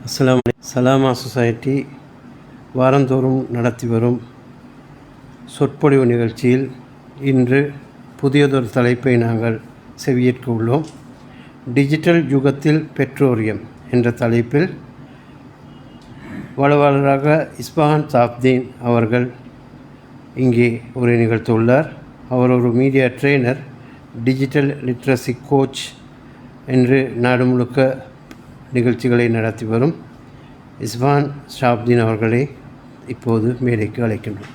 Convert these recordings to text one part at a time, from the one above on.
Salama society வாரந்தோறும் நடத்தி வரும் சொற்பொழிவு நிகழ்ச்சியில் இன்று புதியதொரு தலைப்பை நாங்கள் செவியேற்க உள்ளோம். டிஜிட்டல் யுகத்தில் பெட்ரோலியம் என்ற தலைப்பில் வளவாளராக இஸ்பாஹான் சாப்தீன் அவர்கள் இங்கே உரை நிகழ்த்தியுள்ளார். அவர் ஒரு media trainer, digital literacy coach என்று நாடு முழுக்க நிகழ்ச்சிகளை நடத்தி வரும் இஸ்பாஹான் சாப்தீன் அவர்களை இப்போது மேடைக்கு அழைக்கின்றோம்.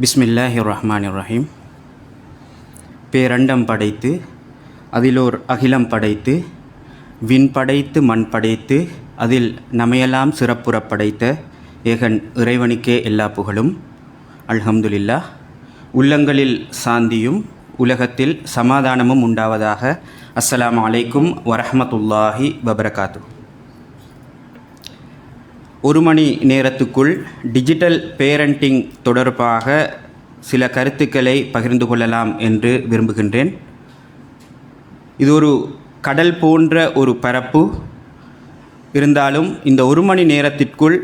பிஸ்மில்லாஹிர் ரஹ்மானிர் ரஹீம். பேரண்டம் படைத்து அதிலோர் அகிலம் படைத்து விண் படைத்து மண் படைத்து அதில் நமையெல்லாம் சிறப்புறப் படைத்த ஏகன் இறைவனுக்கே எல்லா புகழும். அல்ஹம்துலில்லாஹ். உள்ளங்களில் சாந்தியும் உலகத்தில் சமாதானமும் உண்டாவதாக. அஸ்ஸலாமு அலைக்கும் வரஹ்மத்துல்லாஹி வபரகாத்து. ஒரு மணி நேரத்துக்குள் டிஜிட்டல் பேரண்டிங் தொடர்பாக சில கருத்துக்களை பகிர்ந்து கொள்ளலாம் என்று விரும்புகின்றேன். இது ஒரு கடல் போன்ற ஒரு பரப்பு இருந்தாலும் இந்த ஒரு மணி நேரத்திற்குள்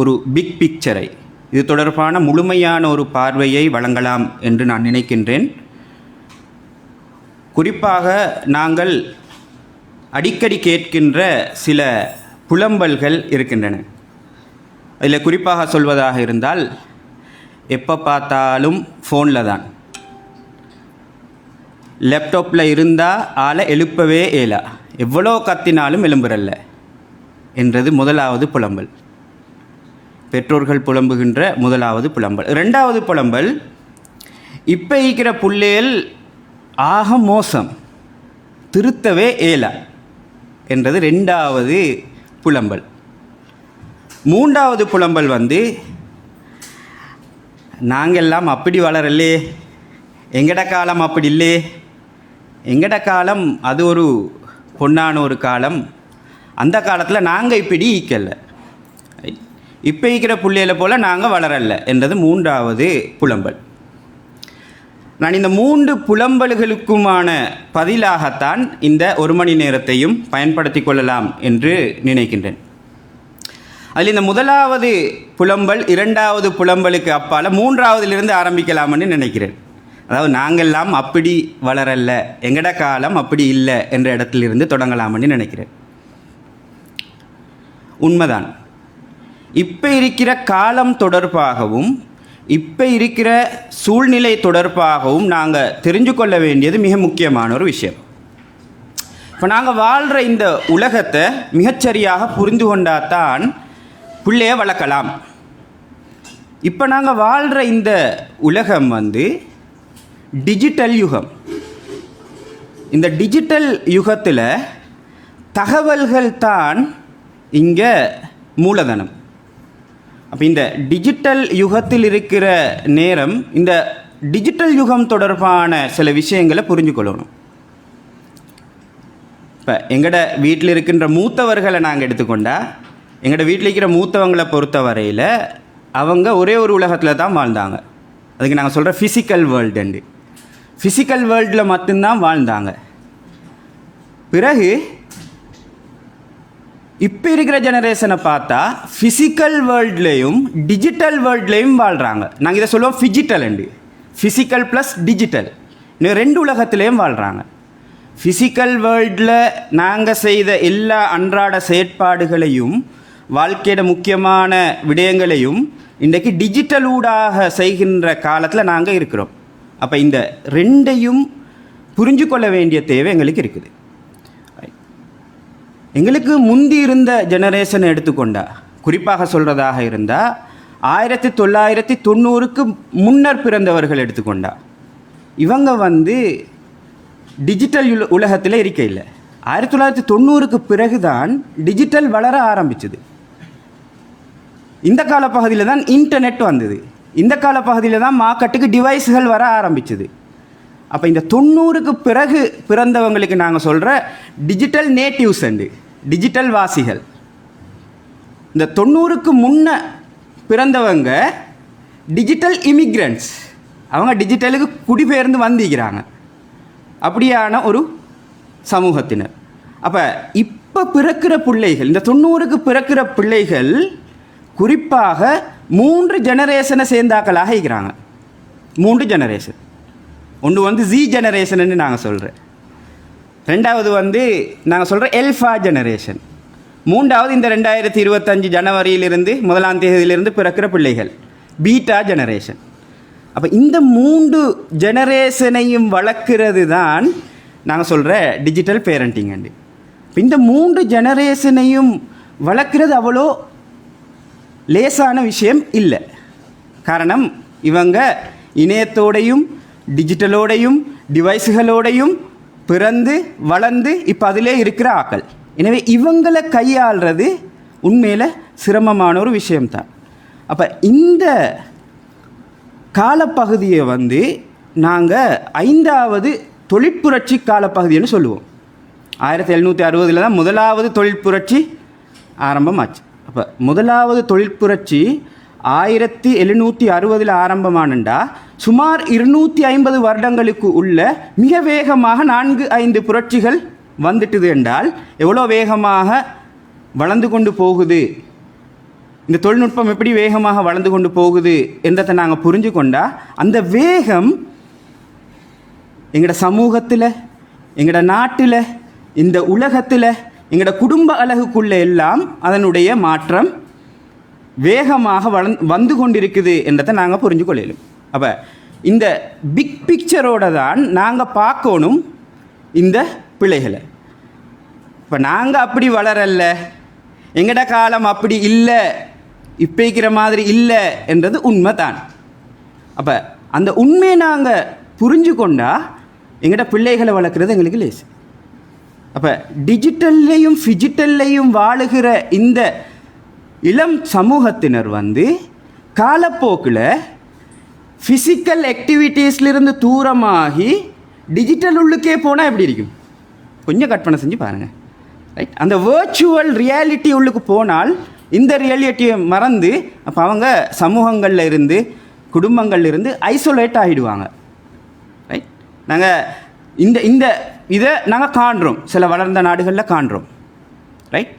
ஒரு பிக் பிக்சரை, இது தொடர்பான முழுமையான ஒரு பார்வையை வழங்கலாம் என்று நான் நினைக்கின்றேன். குறிப்பாக நாங்கள் அடிக்கடி கேட்கின்ற சில புலம்பல்கள் இருக்கின்றன. அதில் குறிப்பாக சொல்வதாக இருந்தால், எப்போ பார்த்தாலும் ஃபோனில் தான், லேப்டாப்பில் இருந்தால் ஆளை எழுப்பவே இயலா, எவ்வளோ கத்தினாலும் எழும்புறல்ல என்றது முதலாவது புலம்பல். பெற்றோர்கள் புலம்புகின்ற முதலாவது புலம்பல். ரெண்டாவது புலம்பல், இப்போ இருக்கிற புள்ளைகள் ஆக மோசம், திருத்தவே இயலா என்றது ரெண்டாவது புலம்பல். மூன்றாவது புலம்பல் நாங்கெல்லாம் அப்படி வளரலே, எங்கட காலம் அப்படி இல்லை, எங்கட காலம் அது ஒரு பொன்னான ஒரு காலம், அந்த காலத்தில் நாங்கள் இப்படி ஈக்கல, இப்போ இருக்கிற புள்ளையில போல் நாங்கள் வளரல என்றது மூன்றாவது புலம்பல். நான் இந்த மூன்று புலம்பல்களுக்குமான பதிலாகத்தான் இந்த ஒரு மணி நேரத்தையும் பயன்படுத்தி கொள்ளலாம் என்று நினைக்கின்றேன். அதில் இந்த முதலாவது புலம்பல் இரண்டாவது புலம்பலுக்கு அப்பால் மூன்றாவதிலிருந்து ஆரம்பிக்கலாம்னு நினைக்கிறேன். அதாவது நாங்கள்லாம் அப்படி வளரல, எங்கட காலம் அப்படி இல்லை என்ற இடத்திலிருந்து தொடங்கலாம்னு நினைக்கிறேன். உண்மைதான், இப்போ இருக்கிற காலம் தொடர்பாகவும் இப்போ இருக்கிற சூழ்நிலை தொடர்பாகவும் நாங்கள் தெரிஞ்சு கொள்ள வேண்டியது மிக முக்கியமான ஒரு விஷயம். இப்போ நாங்கள் வாழ்கிற இந்த உலகத்தை மிகச்சரியாக புரிந்து கொண்டாதான் பிள்ளைய வளர்க்கலாம். இப்போ நாங்கள் வாழ்கிற இந்த உலகம் டிஜிட்டல் யுகம். இந்த டிஜிட்டல் யுகத்தில் தகவல்கள் தான் இங்கே மூலதனம். அப்போ இந்த டிஜிட்டல் யுகத்தில் இருக்கிற நேரம் இந்த டிஜிட்டல் யுகம் தொடர்பான சில விஷயங்களை புரிஞ்சுக்கொள்ளணும். இப்போ எங்களோட வீட்டில் இருக்கின்ற மூத்தவர்களை நாங்கள் எடுத்துக்கொண்டால், எங்களோட வீட்டில் இருக்கிற மூத்தவங்களை பொறுத்த வரையில் அவங்க ஒரே ஒரு உலகத்தில் தான் வாழ்ந்தாங்க. அதுக்கு நாங்கள் சொல்கிற ஃபிசிக்கல் வேர்ல்டு, ஃபிசிக்கல் வேர்ல்டில் மட்டும்தான் வாழ்ந்தாங்க. பிறகு இப்போ இருக்கிற ஜெனரேஷனை பார்த்தா ஃபிசிக்கல் வேர்ல்ட்லேயும் டிஜிட்டல் வேர்ல்ட்லேயும் வாழ்கிறாங்க. நாங்கள் இதை சொல்லுவோம் ஃபிஜிட்டல் அண்டு, ஃபிசிக்கல் ப்ளஸ் டிஜிட்டல். இன்னும் ரெண்டு உலகத்துலேயும் வாழ்கிறாங்க. ஃபிசிக்கல் வேர்ல்டில் நாங்கள் செய்த எல்லா அன்றாட செயற்பாடுகளையும் வாழ்க்கையோட முக்கியமான விடயங்களையும் இன்றைக்கு டிஜிட்டல் ஊடாக செய்கின்ற காலத்தில் நாங்கள் இருக்கிறோம். அப்போ இந்த ரெண்டையும் புரிஞ்சு கொள்ள வேண்டிய தேவை எங்களுக்கு இருக்குது. எங்களுக்கு முந்தி இருந்த ஜெனரேஷனை எடுத்துக்கொண்டா, குறிப்பாக சொல்கிறதாக இருந்தால் 1990க்கு முன்னர் பிறந்தவர்கள் எடுத்துக்கொண்டா, இவங்க டிஜிட்டல் உலகத்தில் இருக்க இல்லை. 1990க்கு பிறகு தான் டிஜிட்டல் வளர ஆரம்பிச்சது. இந்த காலப்பகுதியில் தான் இன்டர்நெட் வந்தது. இந்த காலப்பகுதியில் தான் மார்க்கெட்டுக்கு டிவைஸ்கள் வர ஆரம்பிச்சது. அப்போ இந்த 90க்கு பிறகு பிறந்தவங்களுக்கு நாங்கள் சொல்கிற டிஜிட்டல் நேட்டிவ்ஸ் அண்டு டிஜிட்டல் வாசிகள். இந்த 90க்கு முன்ன பிறந்தவங்க டிஜிட்டல் இமிக்ரண்ட்ஸ். அவங்க டிஜிட்டலுக்கு குடிபெயர்ந்து வந்திக்கிறாங்க. அப்படியான ஒரு சமூகத்தினர். அப்போ இப்போ பிறக்கிற பிள்ளைகள், இந்த 90க்கு பிறக்கிற பிள்ளைகள் குறிப்பாக 3 ஜெனரேஷனை சேர்ந்தாக்களாக இருக்கிறாங்க. 3 ஜெனரேஷன். ஒன்று ஜி ஜெனரேஷன்னு நாங்கள் சொல்கிறேன், ரெண்டாவது நாங்கள் சொல்கிற எல்ஃபா ஜெனரேஷன், மூன்றாவது இந்த 2025 ஜனவரியிலிருந்து 1ஆம் தேதியிலிருந்து பிறக்கிற பிள்ளைகள் பீட்டா ஜெனரேஷன். அப்போ இந்த 3 ஜெனரேஷனையும் வளர்க்கிறது தான் நாங்கள் சொல்கிற டிஜிட்டல் பேரண்டிங். இந்த 3 ஜெனரேஷனையும் வளர்க்குறது அவ்வளோ லேசான விஷயம் இல்லை. காரணம், இவங்க இணையத்தோடையும் டிஜிட்டலோடையும் டிவைஸுகளோடையும் பிறந்து வளர்ந்து இப்போ அதிலே இருக்கிற ஆக்கள். எனவே இவங்களை கையாளுறது உண்மையில் சிரமமான ஒரு விஷயம்தான். அப்போ இந்த காலப்பகுதியை நாங்கள் 5வது தொழிற்புரட்சி காலப்பகுதின்னு சொல்லுவோம். 1760 தான் முதலாவது தொழிற்புரட்சி ஆரம்பமாச்சு. அப்போ முதலாவது தொழிற்புரட்சி 1760 ஆரம்பமானண்டா சுமார் 250 வருடங்களுக்கு உள்ள மிக வேகமாக 4-5 புரட்சிகள் வந்துட்டுது என்றால் எவ்வளோ வேகமாக வளர்ந்து கொண்டு போகுது, இந்த தொழில்நுட்பம் எப்படி வேகமாக வளர்ந்து கொண்டு போகுது என்றதை நாங்கள் புரிஞ்சு கொண்டா அந்த வேகம் எங்களோட சமூகத்தில், எங்களோட நாட்டில், இந்த உலகத்தில், எங்களோட குடும்ப அழகுக்குள்ளே எல்லாம் அதனுடைய மாற்றம் வேகமாக வந்து கொண்டிருக்குது என்றதை நாங்கள் புரிஞ்சு கொள்ளலும். அப்போ இந்த பிக் பிக்சரோடு தான் நாங்கள் பார்க்கணும் இந்த பிள்ளைகளை. இப்போ நாங்கள் அப்படி வளரல, எங்கட காலம் அப்படி இல்லை, இப்போ இருக்கிற மாதிரி இல்லை என்றது உண்மை தான். அப்போ அந்த உண்மையை நாங்கள் புரிஞ்சு கொண்டா எங்கட பிள்ளைகளை வளர்க்குறது எங்களுக்கு லேசு. அப்போ டிஜிட்டல்லையும் ஃபிஜிட்டல்லையும் வாழுகிற இந்த இளம் சமூகத்தினர் காலப்போக்கில் ஃபிசிக்கல் ஆக்டிவிட்டீஸ்லேருந்து தூரமாகி டிஜிட்டல் உள்ளுக்கே போனால் எப்படி இருக்கும்? கொஞ்சம் கற்பனை செஞ்சு பாருங்கள். ரைட், அந்த வேர்ச்சுவல் ரியாலிட்டி உள்ளுக்கு போனால் இந்த ரியாலிட்டியை மறந்து அப்போ அவங்க சமூகங்களில் இருந்து குடும்பங்களில் இருந்து ஐசோலேட் ஆகிடுவாங்க. ரைட், நாங்கள் இந்த இதை நாங்கள் காண்றோம், சில வளர்ந்த நாடுகளில் காண்றோம். ரைட்,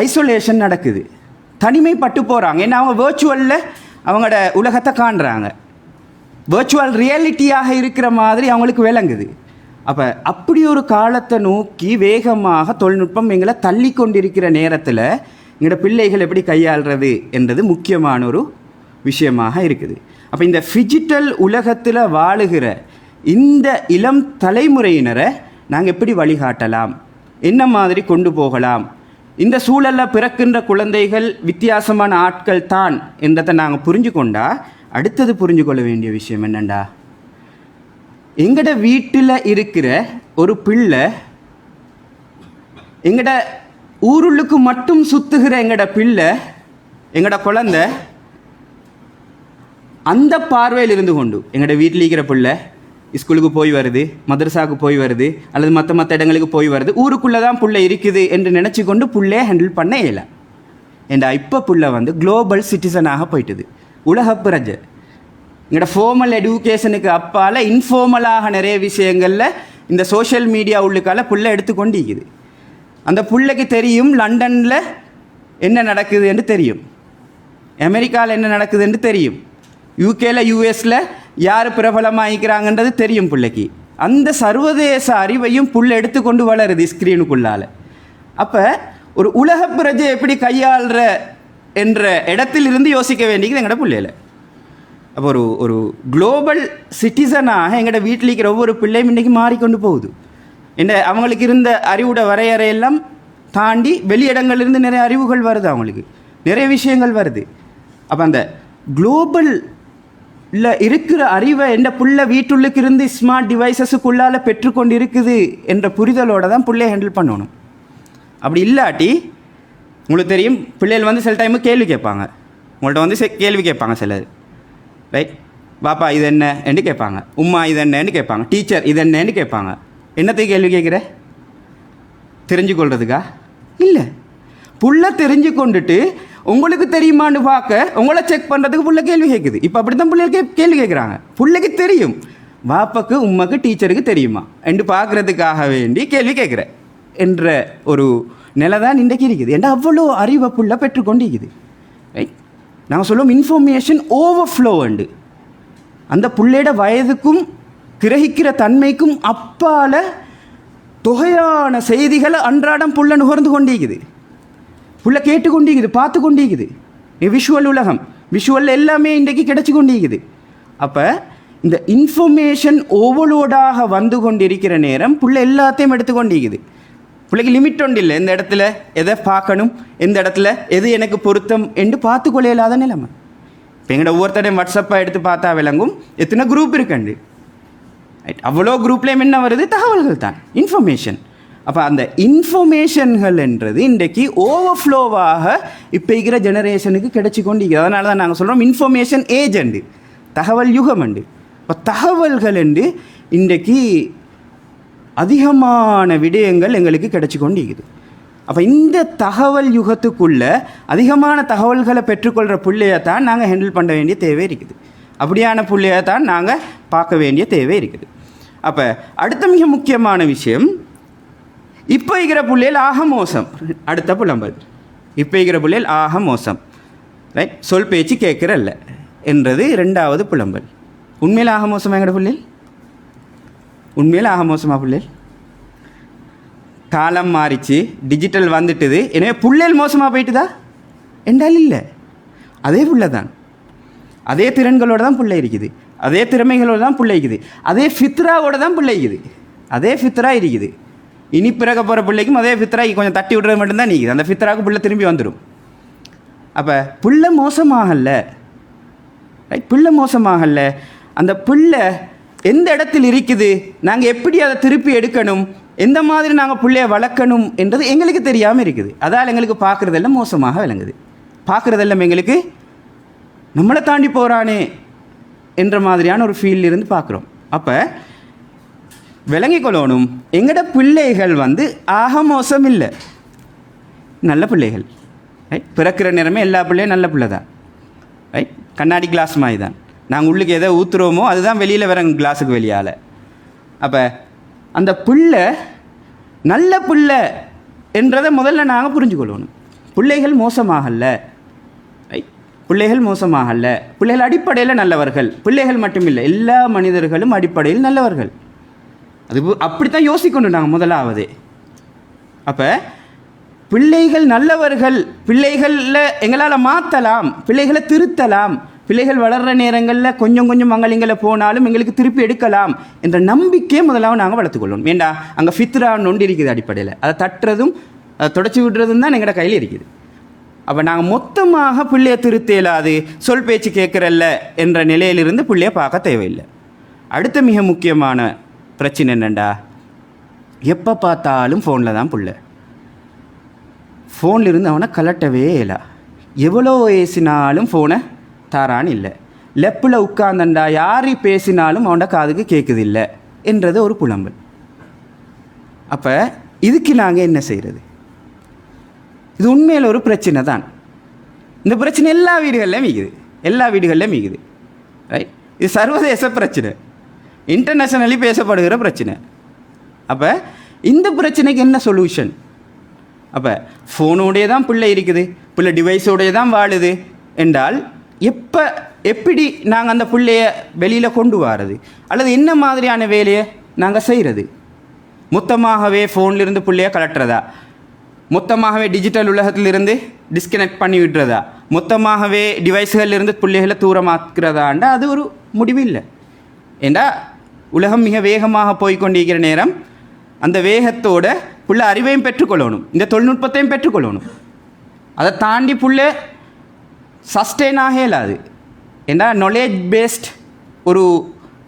ஐசோலேஷன் நடக்குது, தனிமைப்பட்டு போகிறாங்க. ஏன்னா அவங்க வேர்ச்சுவலில் அவங்களோட உலகத்தை காண்றாங்க, வேர்ச்சுவல் ரியாலிட்டியாக இருக்கிற மாதிரி அவங்களுக்கு விளங்குது. அப்போ அப்படி ஒரு காலத்தை நோக்கி வேகமாக தொழில்நுட்பம் எங்களை தள்ளி கொண்டிருக்கிற நேரத்தில் எங்களோட பிள்ளைகள் எப்படி கையாளுறது என்றது முக்கியமான ஒரு விஷயமாக இருக்குது. அப்போ இந்த டிஜிட்டல் உலகத்தில் வாழுகிற இந்த இளம் தலைமுறையினரை நாங்கள் எப்படி வழிகாட்டலாம், என்ன மாதிரி கொண்டு போகலாம், இந்த சூழலில் பிறக்கின்ற குழந்தைகள் வித்தியாசமான ஆட்கள் தான் என்றதை நாங்கள் புரிஞ்சு கொண்டா அடுத்தது புரிஞ்சு கொள்ள வேண்டிய விஷயம் என்னண்டா, எங்கட வீட்டில் இருக்கிற ஒரு பிள்ளை எங்கட ஊருளுக்கு மட்டும் சுற்றுகிற எங்கட பிள்ளை, எங்கட குழந்தை அந்த பார்வையில் இருந்து கொண்டு எங்கட வீட்டில் இருக்கிற பிள்ளை ஸ்கூலுக்கு போய் வருது, மதரசாவுக்கு போய் வருது, அல்லது மற்ற இடங்களுக்கு போய் வருது, ஊருக்குள்ளே தான் புள்ளை இருக்குது என்று நினச்சி கொண்டு புள்ளையை ஹேண்டில் பண்ண இயலை. ஏண்டா இப்போ புள்ளை குளோபல் சிட்டிசனாக போயிட்டுது, உலக பிரஜை. எங்களோட ஃபார்மல் எஜுகேஷனுக்கு அப்பால் இன்ஃபார்மலாக நிறைய விஷயங்களில் இந்த சோஷியல் மீடியா உள்ளுக்கால புள்ளை எடுத்துக்கொண்டிருக்குது. அந்த புள்ளைக்கு தெரியும் லண்டனில் என்ன நடக்குது என்று தெரியும், அமெரிக்காவில் என்ன நடக்குது என்று தெரியும், யூகேல யூஎஸில் யார் பிரபலமாகிக்கிறாங்கன்றது தெரியும் பிள்ளைக்கு. அந்த சர்வதேச அறிவையும் புள்ளை எடுத்துக்கொண்டு வளருது ஸ்க்ரீனுக்குள்ளால். அப்போ ஒரு உலக பிரஜை எப்படி கையாளுற என்ற இடத்திலிருந்து யோசிக்க வேண்டியது எங்களோட பிள்ளையில. அப்போ ஒரு குளோபல் சிட்டிசனாக எங்களோட வீட்டில் இருக்கிற ஒவ்வொரு பிள்ளையும் இன்றைக்கி மாறிக்கொண்டு போகுது. என்ன அவங்களுக்கு இருந்த அறிவோட வரையறையெல்லாம் தாண்டி வெளியிடங்கள்லேருந்து நிறைய அறிவுகள் வருது, அவங்களுக்கு நிறைய விஷயங்கள் வருது. அப்போ அந்த குளோபலில் இருக்கிற அறிவை எந்த புள்ளை வீட்டுள்ளுக்கு இருந்து ஸ்மார்ட் டிவைசஸுக்குள்ளால் பெற்றுக்கொண்டு இருக்குது என்ற புரிதலோடு தான் பிள்ளையை ஹேண்டில் பண்ணணும். அப்படி இல்லாட்டி உங்களுக்கு தெரியும், பிள்ளைகள் சில டைமு கேள்வி கேட்பாங்க, உங்கள்கிட்ட கேள்வி கேட்பாங்க சிலர். ரைட், பாப்பா இது என்ன என்று கேட்பாங்க, உம்மா இது என்னன்னு கேட்பாங்க, டீச்சர் இது என்னன்னு கேட்பாங்க. என்னத்துக்கு கேள்வி கேட்குற? தெரிஞ்சு கொள்றதுக்கா? இல்லை, புள்ள தெரிஞ்சு கொண்டுட்டு உங்களுக்கு தெரியுமான்னு பார்க்க உங்களை செக் பண்ணுறதுக்கு புள்ள கேள்வி கேட்குது. இப்போ அப்படி தான் பிள்ளைகளுக்கு கேள்வி கேட்குறாங்க. பிள்ளைக்கு தெரியும், வாப்பாக்கு உம்மாக்கு டீச்சருக்கு தெரியுமா என்று பார்க்குறதுக்காக வேண்டி கேள்வி கேட்குற என்ற ஒரு நிலை தான் இன்றைக்கு இருக்குது. ஏன்னா அவ்வளோ அறிவை புள்ள பெற்றுக்கொண்டிருக்குது. ரைட், நாங்கள் சொல்லுவோம் இன்ஃபர்மேஷன் ஓவர்ஃப்ளோ உண்டு. அந்த புள்ளையோட வயதுக்கும் கிரகிக்கிற தன்மைக்கும் அப்பால் தொகையான செய்திகளை அன்றாடம் புள்ள நுகர்ந்து கொண்டிருக்குது, புள்ள கேட்டுக்கொண்டிருக்குது, பார்த்து கொண்டிருக்குது. விஷுவல் உலகம், விஷுவல் எல்லாமே இன்றைக்கு கிடைச்சி கொண்டிருக்குது. அப்போ இந்த இன்ஃபர்மேஷன் ஓவர்லோடாக வந்து கொண்டிருக்கிற நேரம் புள்ள எல்லாத்தையும் எடுத்துக்கொண்டிருக்குது. பிள்ளைக்கு லிமிட் ஒன்று இல்லை, எந்த இடத்துல எதை பார்க்கணும், எந்த இடத்துல எது எனக்கு பொருத்தம் என்று பார்த்து கொள்ள இல்லாத நிலைமை. இப்போ எங்களோட ஒவ்வொருத்தரையும் வாட்ஸ்அப்பை எடுத்து பார்த்தா விளங்கும் எத்தனை குரூப் இருக்குண்டு. ரைட், அவ்வளோ குரூப்லேயும் என்ன வருது, தகவல்கள் தான், இன்ஃபர்மேஷன். அப்போ அந்த இன்ஃபர்மேஷன்கள் என்றது இன்றைக்கு ஓவர்ஃப்ளோவாக இப்போ இருக்கிற ஜெனரேஷனுக்கு கிடைச்சி கொண்டிருக்கிறது. அதனால தான் நாங்கள் சொல்கிறோம் இன்ஃபர்மேஷன் ஏஜ் உண்டு, தகவல் யுகம் உண்டு. இப்போ தகவல்கள் என்று இன்றைக்கு அதிகமான விடயங்கள் எங்களுக்கு கிடைச்சி கொண்டிருக்குது. அப்போ இந்த தகவல் யுகத்துக்குள்ள அதிகமான தகவல்களை பெற்றுக்கொள்கிற பிள்ளையை தான் நாங்கள் ஹேண்டில் பண்ண வேண்டிய தேவை இருக்குது. அப்படியான பிள்ளையை தான் நாங்கள் பார்க்க வேண்டிய தேவை இருக்குது. அப்போ அடுத்த மிக முக்கியமான விஷயம், இப்போ இருக்கிற பிள்ளைகள் ஆக மோசம். அடுத்த புலம்பல், இப்போ இருக்கிற பிள்ளைகள் ஆக மோசம். ரைட், சொல் பேச்சு கேட்குறல்ல என்றது ரெண்டாவது புலம்பல். உண்மையில் ஆக மோசமாக எங்கட பிள்ளைகள், உண்மையில் ஆக மோசமாக பிள்ளைகள். காலம் மாறிச்சு, டிஜிட்டல் வந்துட்டுது, எனவே பிள்ளைகள் மோசமாக போயிட்டுதா என்றால் இல்லை. அதே புள்ள தான், அதே திறன்களோடு தான் பிள்ளை இருக்குது, அதே திறமைகளோடு தான் பிள்ளை இருக்குது, அதே ஃபித்ராவோடு தான் பிள்ளை இருக்குது, அதே ஃபித்ரா இருக்குது. இனி பிறக்க போகிற பிள்ளைக்கும் அதே ஃபித்ரா கொஞ்சம் தட்டி விடுறது மட்டும்தான் நீக்குது. அந்த ஃபித்ராவுக்கு பிள்ளை திரும்பி வந்துடும். அப்போ பிள்ளை மோசமாகல, ரைட், பிள்ளை மோசமாகல. அந்த பிள்ளை எந்த இடத்தில் இருக்குது, நாங்கள் எப்படி அதை திருப்பி எடுக்கணும், எந்த மாதிரி நாங்கள் பிள்ளைய வளர்க்கணும் என்றது எங்களுக்கு தெரியாமல் இருக்குது. அதால் எங்களுக்கு பார்க்குறதெல்லாம் மோசமாக விளங்குது. பார்க்குறதெல்லாம் எங்களுக்கு நம்மளை தாண்டி போகிறானே என்ற மாதிரியான ஒரு ஃபீல் இருந்து பார்க்குறோம். அப்போ விளங்கிக் கொள்ளணும், எங்களோட பிள்ளைகள் ஆக மோசம் இல்லை, நல்ல பிள்ளைகள். ரைட், பிறக்கிற நேரமே எல்லா பிள்ளையும் நல்ல பிள்ளை தான். ரைட், கண்ணாடி கிளாஸ் மாதிரி தான். நாங்கள் உள்ளுக்கு எதை ஊற்றுறோமோ அதுதான் வெளியில் வர கிளாஸுக்கு வெளியால். அப்போ அந்த பிள்ளை நல்ல பிள்ளை என்றதை முதல்ல நாங்கள் புரிஞ்சுக்கொள்ளணும். பிள்ளைகள் மோசமாகல, ரைட், பிள்ளைகள் மோசமாகல. பிள்ளைகள் அடிப்படையில் நல்லவர்கள். பிள்ளைகள் மட்டும் இல்லை, எல்லா மனிதர்களும் அடிப்படையில் நல்லவர்கள். அது அப்படித்தான் யோசிக்கணும் நாங்கள் முதலாவது. அப்போ பிள்ளைகள் நல்லவர்கள், பிள்ளைகளில் எங்களால் மாற்றலாம், பிள்ளைகளை திருத்தலாம், பிள்ளைகள் வளர்கிற நேரங்களில் கொஞ்சம் கொஞ்சம் மங்களிங்களை போனாலும் எங்களுக்கு திருப்பி எடுக்கலாம் என்ற நம்பிக்கையை முதலாவது நாங்கள் வளர்த்துக்கொள்ளணும். வேண்டா அங்கே ஃபித்ரான்னு ஒன்று இருக்குது அடிப்படையில், அதை தட்டுறதும் அதை தொடச்சி விடுறதும் தான் எங்களோட கையில் இருக்குது. அப்போ நாங்கள் மொத்தமாக பிள்ளையை திருத்த இயலாது, சொல் பேச்சு கேட்குறல்ல என்ற நிலையிலிருந்து பிள்ளையை பார்க்க தேவையில்லை. அடுத்த மிக முக்கியமான பிரச்சனை என்னண்டா, எப்போ பார்த்தாலும் ஃபோனில் தான் பிள்ளை. ஃபோனில் இருந்து அவனை கலட்டவே இல்லை. எவ்வளோ ஏசினாலும் ஃபோனை தாரான்னு இல்லை. லெப்பில் உட்கார்ந்தண்டா யார் பேசினாலும் அவனோட காதுக்கு கேட்குது இல்லை என்றது ஒரு புலம்பல். அப்போ இதுக்கு நாங்கள் என்ன செய்கிறது? இது உண்மையில் ஒரு பிரச்சனை தான். இந்த பிரச்சனை எல்லா வீடுகளிலும் மிகுது, எல்லா வீடுகளிலும் மிகுது. ரைட், இது சர்வதேச பிரச்சனை, இன்டர்நேஷ்னலி பேசப்படுகிற பிரச்சனை. அப்போ இந்த பிரச்சனைக்கு என்ன சொல்யூஷன்? அப்போ ஃபோனோடைய தான் பிள்ளை இருக்குது, பிள்ளை டிவைஸோடைய தான் வாழுது என்றால் எப்படி நாங்கள் அந்த பிள்ளையை வெளியில் கொண்டு வர்றது, அல்லது என்ன மாதிரியான வேலையை நாங்கள் செய்கிறது? மொத்தமாகவே ஃபோன்லேருந்து பிள்ளையை கலட்டுறதா, மொத்தமாகவே டிஜிட்டல் உலகத்திலிருந்து டிஸ்கனெக்ட் பண்ணி விடுறதா, மொத்தமாகவே டிவைஸ்களிலிருந்து பிள்ளைகளை தூரமாக்குறதாண்டா அது ஒரு முடிவு இல்லை. ஏண்டா உலகம் மிக வேகமாக போய்கொண்டிருக்கிற நேரம் அந்த வேகத்தோட புள்ள அறிவையும் பெற்றுக்கொள்ளணும், இந்த தொழில்நுட்பத்தையும் பெற்றுக்கொள்ளணும். அதை தாண்டி புள்ள சஸ்டெயின் ஆக இயலாது. ஏன்னா நாலேஜ் பேஸ்ட் ஒரு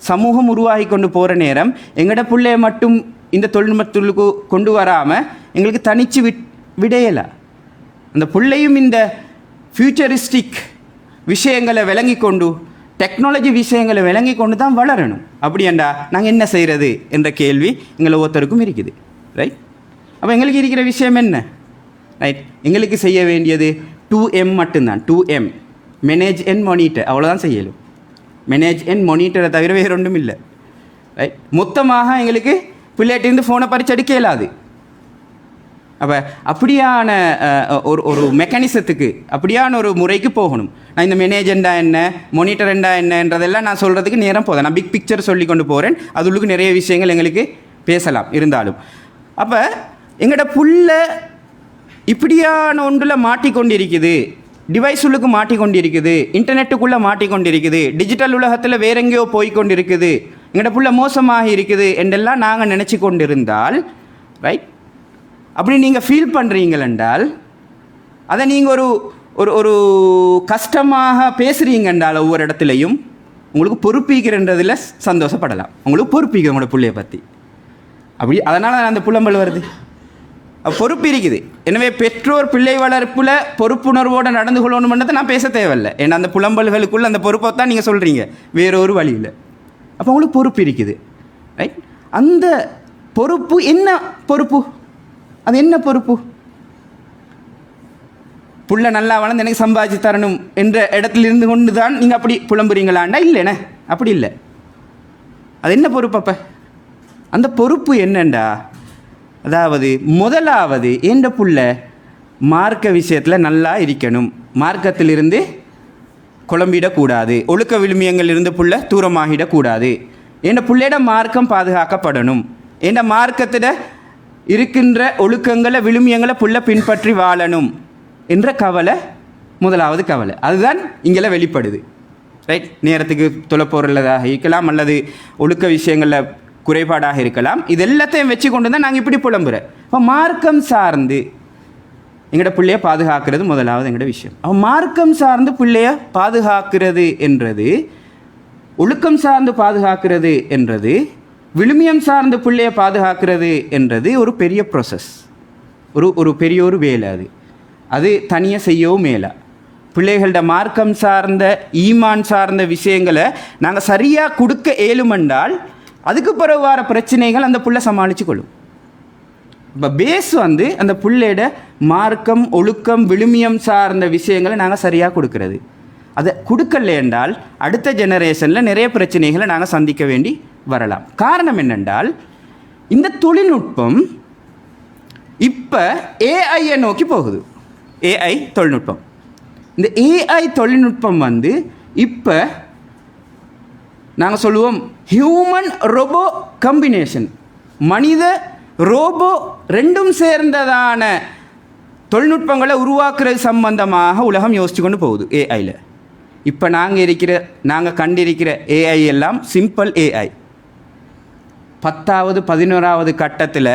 சமூகம் உருவாகி கொண்டு போகிற நேரம் எங்களோட பிள்ளைய மட்டும் இந்த தொழில்நுட்பத்துக்கு கொண்டு வராமல் எங்களுக்கு தனித்து விடையலை. அந்த பிள்ளையும் இந்த ஃப்யூச்சரிஸ்டிக் விஷயங்களை விளங்கி கொண்டு, டெக்னாலஜி விஷயங்களை விளங்கி கொண்டு தான் வளரணும். அப்படியாண்டா நாங்கள் என்ன செய்கிறது என்ற கேள்வி எங்களை ஒவ்வொருத்தருக்கும் இருக்குது. ரைட், அப்போ எங்களுக்கு இருக்கிற விஷயம் என்ன? ரைட், எங்களுக்கு செய்ய வேண்டியது 2M மட்டும்தான். 2M மேனேஜ் அண்ட் மானிட்டர், அவ்வளோதான் செய்யலும். மேனேஜ் அண்ட் மானிட்டரை தவிர வேறு ஒன்றும் இல்லை. ரைட், மொத்தமாக எங்களுக்கு பிள்ளைகிட்டேருந்து ஃபோனை பறிச்சு எடுக்க இயலாது. அப்போ அப்படியான ஒரு மெக்கானிசத்துக்கு, அப்படியான ஒரு முறைக்கு போகணும். நான் இந்த மேனேஜெண்டா என்ன, மானிட்டரெண்டா என்னன்றதெல்லாம் நான் சொல்கிறதுக்கு நேரம் போதும். நான் பிக் பிக்சர் சொல்லி கொண்டு போகிறேன். அது உள்ளுக்கு நிறைய விஷயங்கள் எங்களுக்கு பேசலாம் இருந்தாலும். அப்போ எங்களோட புள்ள இப்படியான ஒன்றில் மாட்டிக்கொண்டிருக்குது, டிவைஸ் உள்ளுக்கு மாட்டிக்கொண்டிருக்குது, இன்டர்நெட்டுக்குள்ளே மாட்டிக்கொண்டிருக்குது, டிஜிட்டல் உலகத்தில் வேற எங்கேயோ போய்கொண்டிருக்குது, எங்களோட புள்ள மோசமாக இருக்குது என்றெல்லாம் நாங்கள் நினச்சி கொண்டிருந்தால், ரைட், அப்படி நீங்கள் ஃபீல் பண்ணுறீங்களென்றால், அதை நீங்கள் ஒரு ஒரு ஒரு கஷ்டமாக பேசுகிறீங்கன்றால் ஒவ்வொரு இடத்துலையும் உங்களுக்கு பொறுப்பிக்கிறன்றதில் சந்தோஷப்படலாம். உங்களுக்கு பொறுப்பிக்க உங்களோட பிள்ளைய பற்றி. அப்படி அதனால் அந்த புலம்பல் வருது. பொறுப்பு இருக்குது. எனவே பெற்றோர் பிள்ளை வளர்ப்பில் பொறுப்புணர்வோடு நடந்து கொள்ளணும்ன்றதை நான் பேச தேவையில்லை. ஏன்னா அந்த புலம்பல்களுக்குள்ளே அந்த பொறுப்பை தான் நீங்கள் சொல்கிறீங்க, வேறொரு வழியில். அப்போ உங்களுக்கு பொறுப்பு இருக்குது. ரைட், அந்த பொறுப்பு என்ன பொறுப்பு? அது என்ன பொறுப்பு? புள்ள நல்லா வளர்ந்து எனக்கு சம்பாதிச்சு தரணும் என்ற இடத்துல இருந்து கொண்டு தான் நீங்கள் அப்படி புலம்புறீங்களாண்டா? இல்லைண்ணே, அப்படி இல்லை. அது என்ன பொறுப்பு? அப்போ அந்த பொறுப்பு என்னண்டா, அதாவது முதலாவது என்ற புள்ள மார்க்க விஷயத்தில் நல்லா இருக்கணும், மார்க்கத்திலிருந்து குழம்பிடக்கூடாது, ஒழுக்க விழுமியங்கள் இருந்து புள்ள தூரமாகிடக்கூடாது, என்ற புள்ளையிட மார்க்கம் பாதுகாக்கப்படணும், என்ற மார்க்கத்திட இருக்கின்ற ஒழுக்கங்களை விழுமியங்களை புள்ள பின்பற்றி வாழணும் என்ற கவலை முதலாவது கவலை. அதுதான் இங்கே வெளிப்படுது. ரைட், நேரத்துக்கு தொலைப்போறதாக இருக்கலாம், அல்லது ஒழுக்க விஷயங்களில் குறைபாடாக இருக்கலாம். இது எல்லாத்தையும் வச்சு கொண்டு தான் நாங்கள் இப்படி புலம்புறோம். இப்போ மார்க்கம் சார்ந்து எங்களோட பிள்ளைய பாதுகாக்கிறது முதலாவது எங்களோட விஷயம். அப்போ மார்க்கம் சார்ந்து பிள்ளைய பாதுகாக்கிறது என்றது, ஒழுக்கம் சார்ந்து பாதுகாக்கிறது என்றது, விழுமியம் சார்ந்த பிள்ளையை பாதுகாக்கிறது என்றது ஒரு பெரிய ப்ராசஸ், ஒரு பெரிய ஒரு வேலை. அது தனியாக செய்யவும் மேலே. பிள்ளைகளோட மார்க்கம் சார்ந்த ஈமான் சார்ந்த விஷயங்களை நாங்கள் சரியாக கொடுக்க ஏழுமென்றால் அதுக்கு பிறகு வர பிரச்சனைகள் அந்த புள்ளை சமாளித்து கொள்ளும். இப்போ பேஸ் அந்த பிள்ளையோட மார்க்கம், ஒழுக்கம், விழுமியம் சார்ந்த விஷயங்களை நாங்கள் சரியாக கொடுக்கறது. அதை கொடுக்கல என்றால் அடுத்த ஜெனரேஷனில் நிறைய பிரச்சனைகளை நாங்கள் சந்திக்க வேண்டி வரலாம். காரணம் என்னென்றால், இந்த தொழில்நுட்பம் இப்போ ஏஐயை நோக்கி போகுது. ஏஐ தொழில்நுட்பம், இந்த ஏஐ தொழில்நுட்பம் இப்போ நாங்கள் சொல்லுவோம் ஹியூமன் ரோபோ கம்பினேஷன், மனித ரோபோ ரெண்டும் சேர்ந்ததான தொழில்நுட்பங்களை உருவாக்குறது சம்பந்தமாக உலகம் யோசிச்சு கொண்டு போகுது ஏஐயில். இப்போ நாங்கள் கண்டிருக்கிற ஏஐ எல்லாம் சிம்பிள் ஏஐ. 10வது 11வது கட்டத்தில்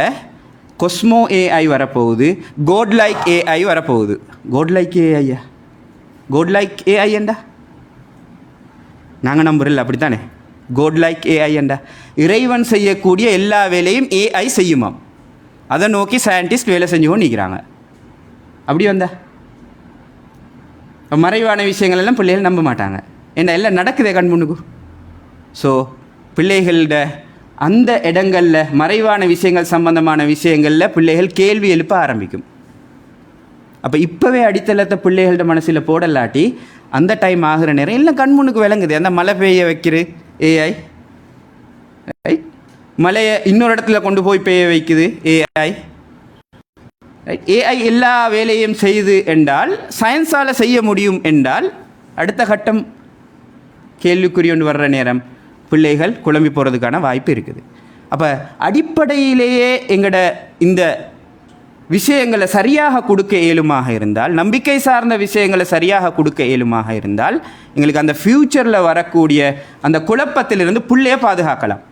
கொஸ்மோ ஏஐ வரப்போகுது, கோட் லைக் ஏஐ வரப்போகுது. கோட் லைக் ஏஐயா? கோட் லைக் ஏஐ ஏண்டா நாங்கள் நம்புறல, அப்படித்தானே? கோட் லைக் ஏஐ ஏண்டா இறைவன் செய்யக்கூடிய எல்லா வேலையும் ஏஐ செய்யுமாம். அதை நோக்கி சயின்டிஸ்ட் வேலை செஞ்சு கொண்டு நிற்கிறாங்க. அப்படி வந்தா மறைவான விஷயங்கள் எல்லாம் பிள்ளைகள் நம்ப மாட்டாங்க. ஏன்னா எல்லாம் நடக்குதே கண் முன்னுக்கு. ஸோ பிள்ளைகளோட அந்த இடங்களில் மறைவான விஷயங்கள் சம்பந்தமான விஷயங்களில் பிள்ளைகள் கேள்வி எழுப்ப ஆரம்பிக்கும். அப்போ இப்போவே அடித்தளத்தை பிள்ளைகளோட மனசில் போடலாட்டி அந்த டைம் ஆகிற நேரம் எல்லாம் கண் முன்னுக்கு விளங்குது. அந்த மழை பெய்ய வைக்கிற ஏஐ, ரைட், மழையை இன்னொரு இடத்துல கொண்டு போய் பெய்ய வைக்குது ஏஐ. ஏஐ எல்லா வேலையும் செய்து என்றால், சயின்ஸால் செய்ய முடியும் என்றால், அடுத்த கட்டம் கேள்விக்குறி ஒன்று வர்ற நேரம் பிள்ளைகள் குழம்பி போகிறதுக்கான வாய்ப்பு இருக்குது. அப்போ அடிப்படையிலேயே எங்களோட இந்த விஷயங்களை சரியாக கொடுக்க இயலுமாக இருந்தால், நம்பிக்கை சார்ந்த விஷயங்களை சரியாக கொடுக்க இயலுமாக இருந்தால், எங்களுக்கு அந்த ஃப்யூச்சரில் வரக்கூடிய அந்த குழப்பத்திலிருந்து பிள்ளைய பாதுகாக்கலாம்.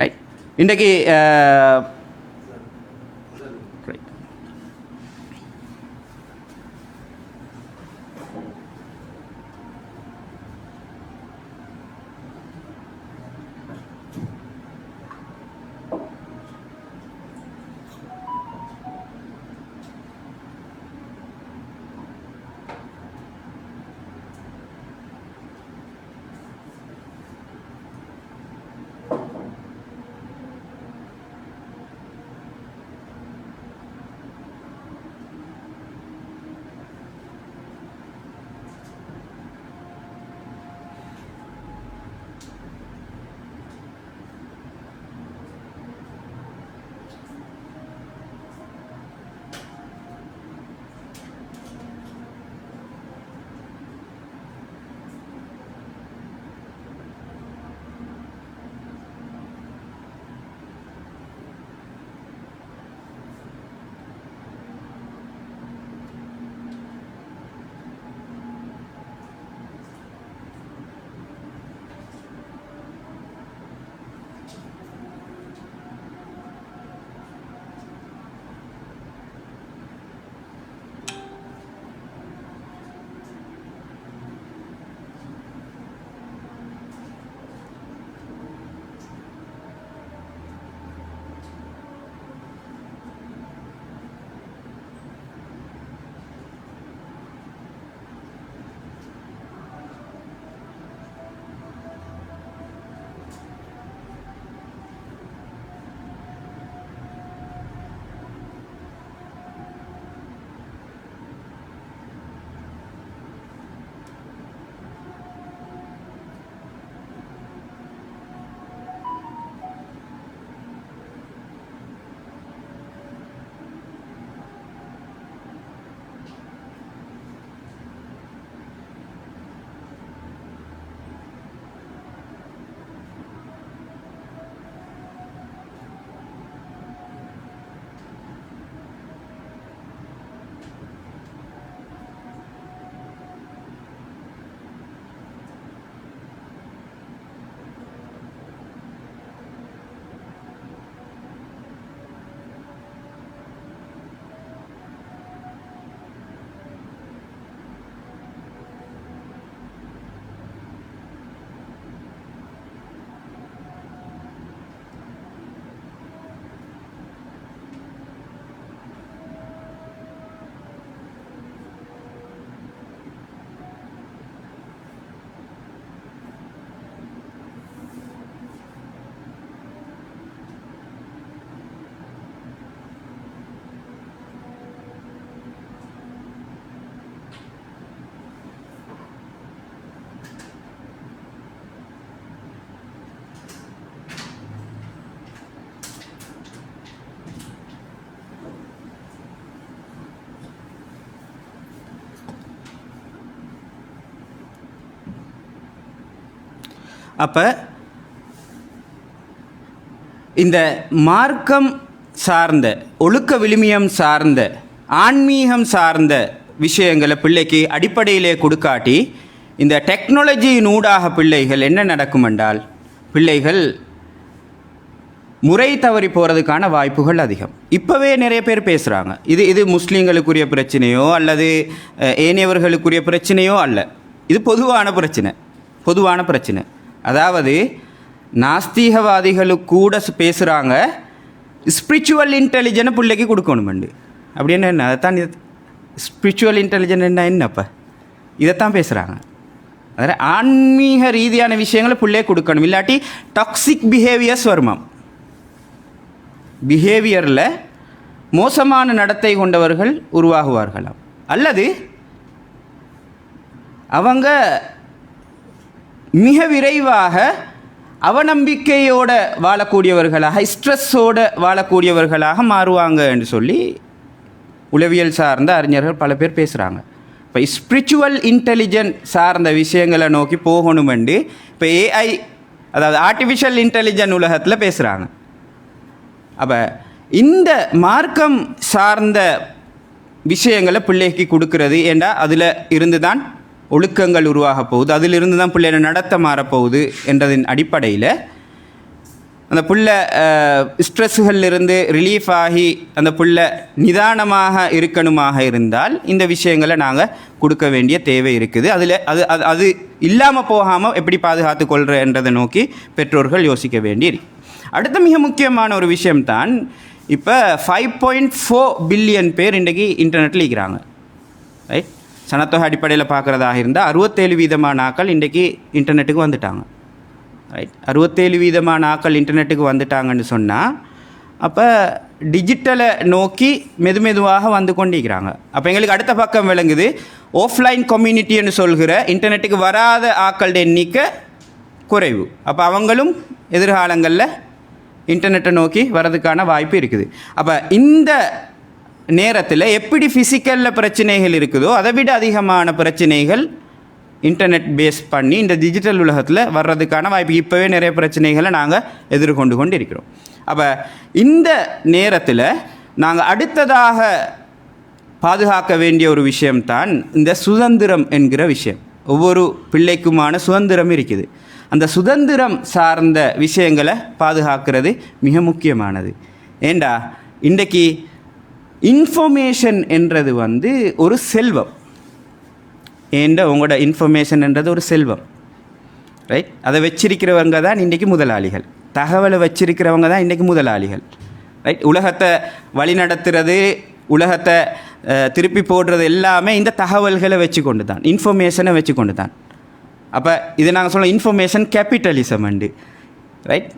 ரைட், இன்றைக்கு அப்போ இந்த மார்க்கம் சார்ந்த, ஒழுக்க விழுமியம் சார்ந்த, ஆன்மீகம் சார்ந்த விஷயங்களை பிள்ளைக்கு அடிப்படையிலே கொடுக்காட்டி இந்த டெக்னாலஜியின் ஊடாக பிள்ளைகள் என்ன நடக்கும் என்றால் பிள்ளைகள் முறை தவறி போகிறதுக்கான வாய்ப்புகள் அதிகம். இப்போவே நிறைய பேர் பேசுகிறாங்க, இது முஸ்லீம்களுக்குரிய பிரச்சனையோ அல்லது ஏனையவர்களுக்குரிய பிரச்சனையோ அல்ல, இது பொதுவான பிரச்சனை. அதாவது நாஸ்திகவாதிகளுக்கு கூட பேசுகிறாங்க ஸ்பிரிச்சுவல் இன்டெலிஜென்ட் பிள்ளைக்கு கொடுக்கணுமெண்டு. அப்படின்னு என்ன அதைத்தான் ஸ்பிரிச்சுவல் இன்டெலிஜென்ட் என்னப்போ இதைத்தான் பேசுகிறாங்க. அதாவது ஆன்மீக ரீதியான விஷயங்களை பிள்ளையே கொடுக்கணும், இல்லாட்டி டாக்ஸிக் பிஹேவியர்ஸ் வருமாம். பிஹேவியரில் மோசமான நடத்தை கொண்டவர்கள் உருவாகுவார்களாம், அல்லது அவங்க மிக விரைவாக அவநம்பிக்கையோடு வாழக்கூடியவர்களாக, ஸ்ட்ரெஸ்ஸோடு வாழக்கூடியவர்களாக மாறுவாங்க என்று சொல்லி உளவியல் சார்ந்த அறிஞர்கள் பல பேர் பேசுகிறாங்க. இப்போ ஸ்பிரிச்சுவல் இன்டெலிஜென்ட் சார்ந்த விஷயங்களை நோக்கி போகணுமெண்டு இப்போ ஏஐ, அதாவது ஆர்டிஃபிஷியல் இன்டெலிஜென்ட் உலகத்தில் பேசுகிறாங்க. அப்போ இந்த மார்க்கம் சார்ந்த விஷயங்களை பிள்ளைக்கு கொடுக்கறது ஏண்டா அதில் இருந்து தான் ஒழுக்கங்கள் உருவாக போகுது, அதிலிருந்து தான் பிள்ளையோட நடத்த மாறப்போகுது என்றதின் அடிப்படையில் அந்த புள்ள ஸ்ட்ரெஸ்ஸுகளிலிருந்து ரிலீஃப் ஆகி அந்த புள்ள நிதானமாக இருக்கணுமாக இருந்தால் இந்த விஷயங்களை நாங்கள் கொடுக்க வேண்டிய தேவை இருக்குது. அதில் அது இல்லாமல் போகாமல் எப்படி பாதுகாத்து கொள்கிறன்றதை நோக்கி பெற்றோர்கள் யோசிக்க வேண்டியிருக்கு. அடுத்த மிக முக்கியமான ஒரு விஷயம்தான், இப்போ 5.4 பில்லியன் பேர் இன்றைக்கி இன்டர்நெட்டில் இருக்கிறாங்க. ரைட், சனத்தொகை அடிப்படையில் பார்க்குறதாக இருந்தால் 67% ஆக்கள் இன்றைக்கி இன்டர்நெட்டுக்கு வந்துட்டாங்க. ரைட், 67% ஆக்கள் இன்டர்நெட்டுக்கு வந்துட்டாங்கன்னு சொன்னால் அப்போ டிஜிட்டலை நோக்கி மெதுவாக வந்து கொண்டிருக்கிறாங்க. அப்போ எங்களுக்கு அடுத்த பக்கம் விளங்குது, ஆஃப்லைன் கம்யூனிட்டின்னு சொல்கிற இன்டர்நெட்டுக்கு வராத ஆக்களுடைய எண்ணிக்கை குறைவு. அப்போ அவங்களும் எதிர்காலங்களில் இன்டர்நெட்டை நோக்கி வர்றதுக்கான வாய்ப்பு இருக்குது. அப்போ இந்த நேரத்தில் எப்படி ஃபிசிக்கலில் பிரச்சனைகள் இருக்குதோ அதை விட அதிகமான பிரச்சனைகள் இன்டர்நெட் பேஸ் பண்ணி இந்த டிஜிட்டல் உலகத்தில் வர்றதுக்கான வாய்ப்பு. இப்போவே நிறைய பிரச்சனைகளை நாங்கள் எதிர்கொண்டு இருக்கிறோம். அப்போ இந்த நேரத்தில் நாங்கள் அடுத்ததாக பாதுகாக்க வேண்டிய ஒரு விஷயம்தான் இந்த சுதந்திரம் என்கிற விஷயம். ஒவ்வொரு பிள்ளைக்குமான சுதந்திரம் இருக்குது. அந்த சுதந்திரம் சார்ந்த விஷயங்களை பாதுகாக்கிறது மிக முக்கியமானது. ஏண்டா இன்றைக்கு இன்ஃபர்மேஷன் என்றது ஒரு செல்வம். ஏண்ட உங்களோட இன்ஃபர்மேஷன்ன்றது ஒரு செல்வம். ரைட், அதை வச்சிருக்கிறவங்க தான் இன்றைக்கி முதலாளிகள். தகவலை வச்சிருக்கிறவங்க தான் இன்றைக்கி முதலாளிகள். ரைட், உலகத்தை வழிநடத்துறது, உலகத்தை திருப்பி போடுறது எல்லாமே இந்த தகவல்களை வச்சு கொண்டு தான், இன்ஃபர்மேஷனை வச்சு கொண்டு தான். அப்போ இதை நாங்கள் சொல்ல இன்ஃபர்மேஷன் கேபிட்டலிசம் உண்டு. ரைட்,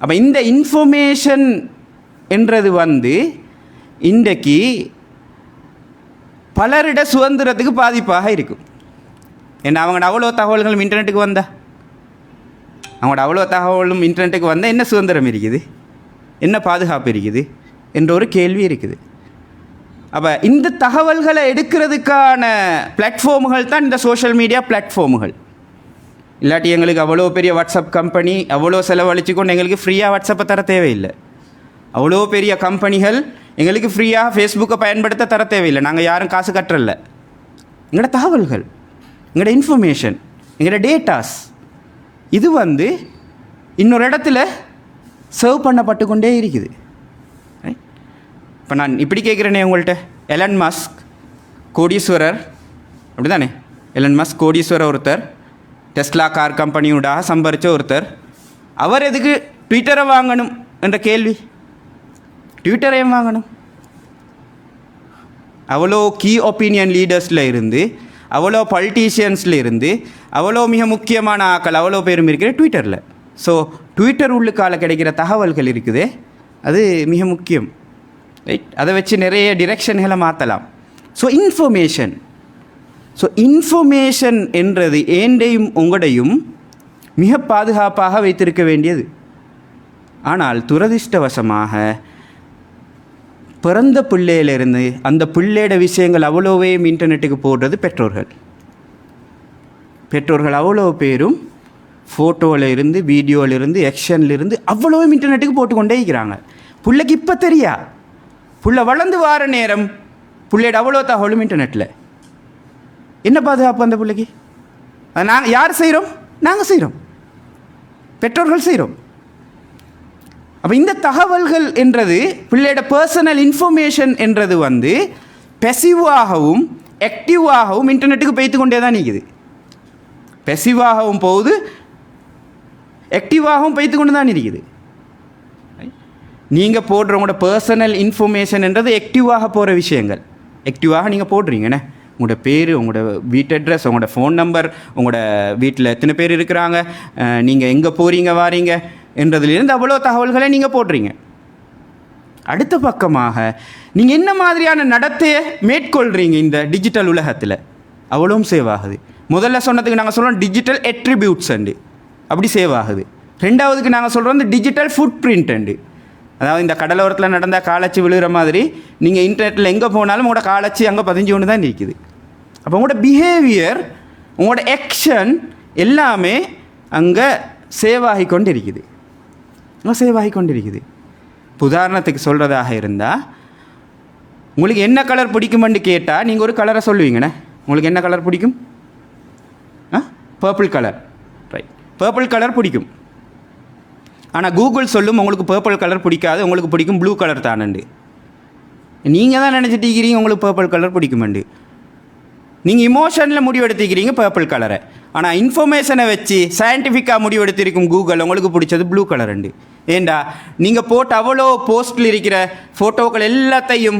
அப்போ இந்த இன்ஃபர்மேஷன் என்றது இன்றைக்கு பலரிட சுதந்திரத்துக்கு பாதிப்பாக இருக்கும். ஏன்னா அவங்களோட அவ்வளோ தகவல்களும் இன்டர்நெட்டுக்கு வந்தால், அவங்களோட அவ்வளோ தகவலும் இன்டர்நெட்டுக்கு வந்தால் என்ன சுதந்திரம் இருக்குது, என்ன பாதுகாப்பு இருக்குது என்ற ஒரு கேள்வி இருக்குது. அப்போ இந்த தகவல்களை எடுக்கிறதுக்கான பிளாட்ஃபார்முகள் தான் இந்த சோஷியல் மீடியா பிளாட்ஃபார்முகள். இல்லாட்டி எங்களுக்கு அவ்வளோ பெரிய வாட்ஸ்அப் கம்பெனி அவ்வளோ செலவழிச்சு கொண்டு எங்களுக்கு ஃப்ரீயாக வாட்ஸ்அப்பை தர தேவையில்லை. அவ்வளோ பெரிய கம்பெனிகள் எங்களுக்கு ஃப்ரீயாக ஃபேஸ்புக்கை பயன்படுத்த தர தேவையில்லை. நாங்கள் யாரும் காசு கட்டுறல. எங்களோட தகவல்கள், எங்களோட இன்ஃபர்மேஷன், எங்களோட டேட்டாஸ் இது இன்னொரு இடத்துல சர்வ் பண்ணப்பட்டு கொண்டே இருக்குது. இப்போ நான் இப்படி கேட்குறேனே உங்கள்கிட்ட, எலன் மஸ்க் கோடீஸ்வரர், அப்படி தானே? எலன் மஸ்க் கோடீஸ்வரர் ஒருத்தர், டெஸ்லா கார் கம்பெனியோடாக சம்பாதிச்ச ஒருத்தர். அவர் எதுக்கு ட்விட்டரை வாங்கணும் என்ற கேள்வி. ட்விட்டரையும் வாங்கணும். அவ்வளோ கீ ஒப்பீனியன் லீடர்ஸில் இருந்து, அவ்வளோ பொலிட்டீஷியன்ஸில் இருந்து, அவ்வளோ மிக முக்கியமான ஆக்கள் அவ்வளோ பேரும் இருக்கிற ட்விட்டரில். ஸோ ட்விட்டர் உள்ளுக்கால கிடைக்கிற தகவல்கள் இருக்குதே, அது மிக முக்கியம். ரைட், அதை வச்சு நிறைய டிரெக்ஷன்களை மாற்றலாம். ஸோ இன்ஃபர்மேஷன் என்றது ஏண்டையும் உங்களையும் மிக பாதுகாப்பாக வைத்திருக்க வேண்டியது. ஆனால் துரதிர்ஷ்டவசமாக பிறந்த பிள்ளையிலிருந்து அந்த பிள்ளையோட விஷயங்கள் அவ்வளோவே இன்டர்நெட்டுக்கு போடுறது பெற்றோர்கள். அவ்வளோ பேரும் ஃபோட்டோவில் இருந்து வீடியோவில் இருந்து ஆக்ஷனில் இருந்து அவ்வளோ இன்டர்நெட்டுக்கு போட்டுக்கொண்டே இருக்கிறாங்க. பிள்ளைக்கு இப்போ தெரியா, புள்ள வளர்ந்து வார நேரம் பிள்ளையோட அவ்வளோ தகவலும் இன்டர்நெட்டில். என்ன பாதுகாப்பு அந்த பிள்ளைக்கு? அதை நாங்கள் யார் செய்கிறோம்? நாங்கள் செய்கிறோம், பெற்றோர்கள் செய்கிறோம். அப்போ இந்த தகவல்கள் என்றது பிள்ளையோட பர்சனல் இன்ஃபர்மேஷன் என்றது வந்து பெசிவாகவும் ஆக்டிவாகவும் இன்டர்நெட்டுக்கு போய்த்து கொண்டே தான் நிற்குது. பெசிவாகவும் போகுது, ஆக்டிவாகவும் போய்த்து கொண்டு தான் இருக்குது. நீங்கள் போடுறவங்களோட பர்சனல் இன்ஃபர்மேஷன் என்றது ஆக்டிவாக போகிற விஷயங்கள். ஆக்டிவாக நீங்கள் போடுறீங்கண்ணே, உங்களோட பேர், உங்களோட வீட்டு அட்ரஸ், உங்களோட ஃபோன் நம்பர், உங்களோட வீட்டில் எத்தனை பேர் இருக்கிறாங்க, நீங்கள் எங்கே போகிறீங்க வாரீங்க என்றதுலேருந்து அவ்வளோ தகவல்களை நீங்கள் போடுறீங்க. அடுத்த பக்கமாக நீங்கள் என்ன மாதிரியான நடத்தையை மேற்கொள்கிறீங்க இந்த டிஜிட்டல் உலகத்தில், அவ்வளோவும் சேவ் ஆகுது. முதல்ல சொன்னதுக்கு நாங்கள் சொல்கிறோம் டிஜிட்டல் அட்ரிபியூட்ஸ் அண்டு, அப்படி சேவ் ஆகுது. ரெண்டாவதுக்கு நாங்கள் சொல்கிறோம் இந்த டிஜிட்டல் ஃபுட் பிரிண்ட் அண்டு, அதாவது இந்த கடலோரத்தில் நடந்தால் காலச்சி விழுகிற மாதிரி நீங்கள் இன்டர்நெட்டில் எங்கே போனாலும் உங்களோட காலச்சி அங்கே பதிஞ்சு கொண்டு தான் இருக்குது. அப்போ உங்களோட பிஹேவியர், உங்களோட ஆக்ஷன் எல்லாமே அங்கே சேவ் ஆகி கொண்டு இருக்குது, சேவ் ஆகி கொண்டு இருக்குது. இப்போ உதாரணத்துக்கு சொல்கிறதாக இருந்தால், உங்களுக்கு என்ன கலர் பிடிக்குமென்னு கேட்டால் நீங்கள் ஒரு கலரை சொல்லுவீங்கண்ணே. உங்களுக்கு என்ன கலர் பிடிக்கும்? Purple colour. Right, purple colour பிடிக்கும். ஆனால் கூகுள் சொல்லும் உங்களுக்கு பர்பிள் கலர் பிடிக்காது, உங்களுக்கு பிடிக்கும் ப்ளூ கலர் தானண்டு. நீங்கள் தான் நினச்சிட்டு இருக்கிறீங்க உங்களுக்கு பர்பிள் கலர் பிடிக்குமெண்டு. நீங்கள் இமோஷனில் முடிவெடுத்துக்கிறீங்க பர்பிள் கலரை. ஆனால் இன்ஃபர்மேஷனை வச்சு சயின்டிஃபிக்காக முடிவெடுத்திருக்கும் கூகுள் உங்களுக்கு பிடிச்சது ப்ளூ கலருண்டு. ஏண்டா நீங்கள் போட்டு அவ்வளோ போஸ்ட்டில் இருக்கிற ஃபோட்டோக்கள் எல்லாத்தையும்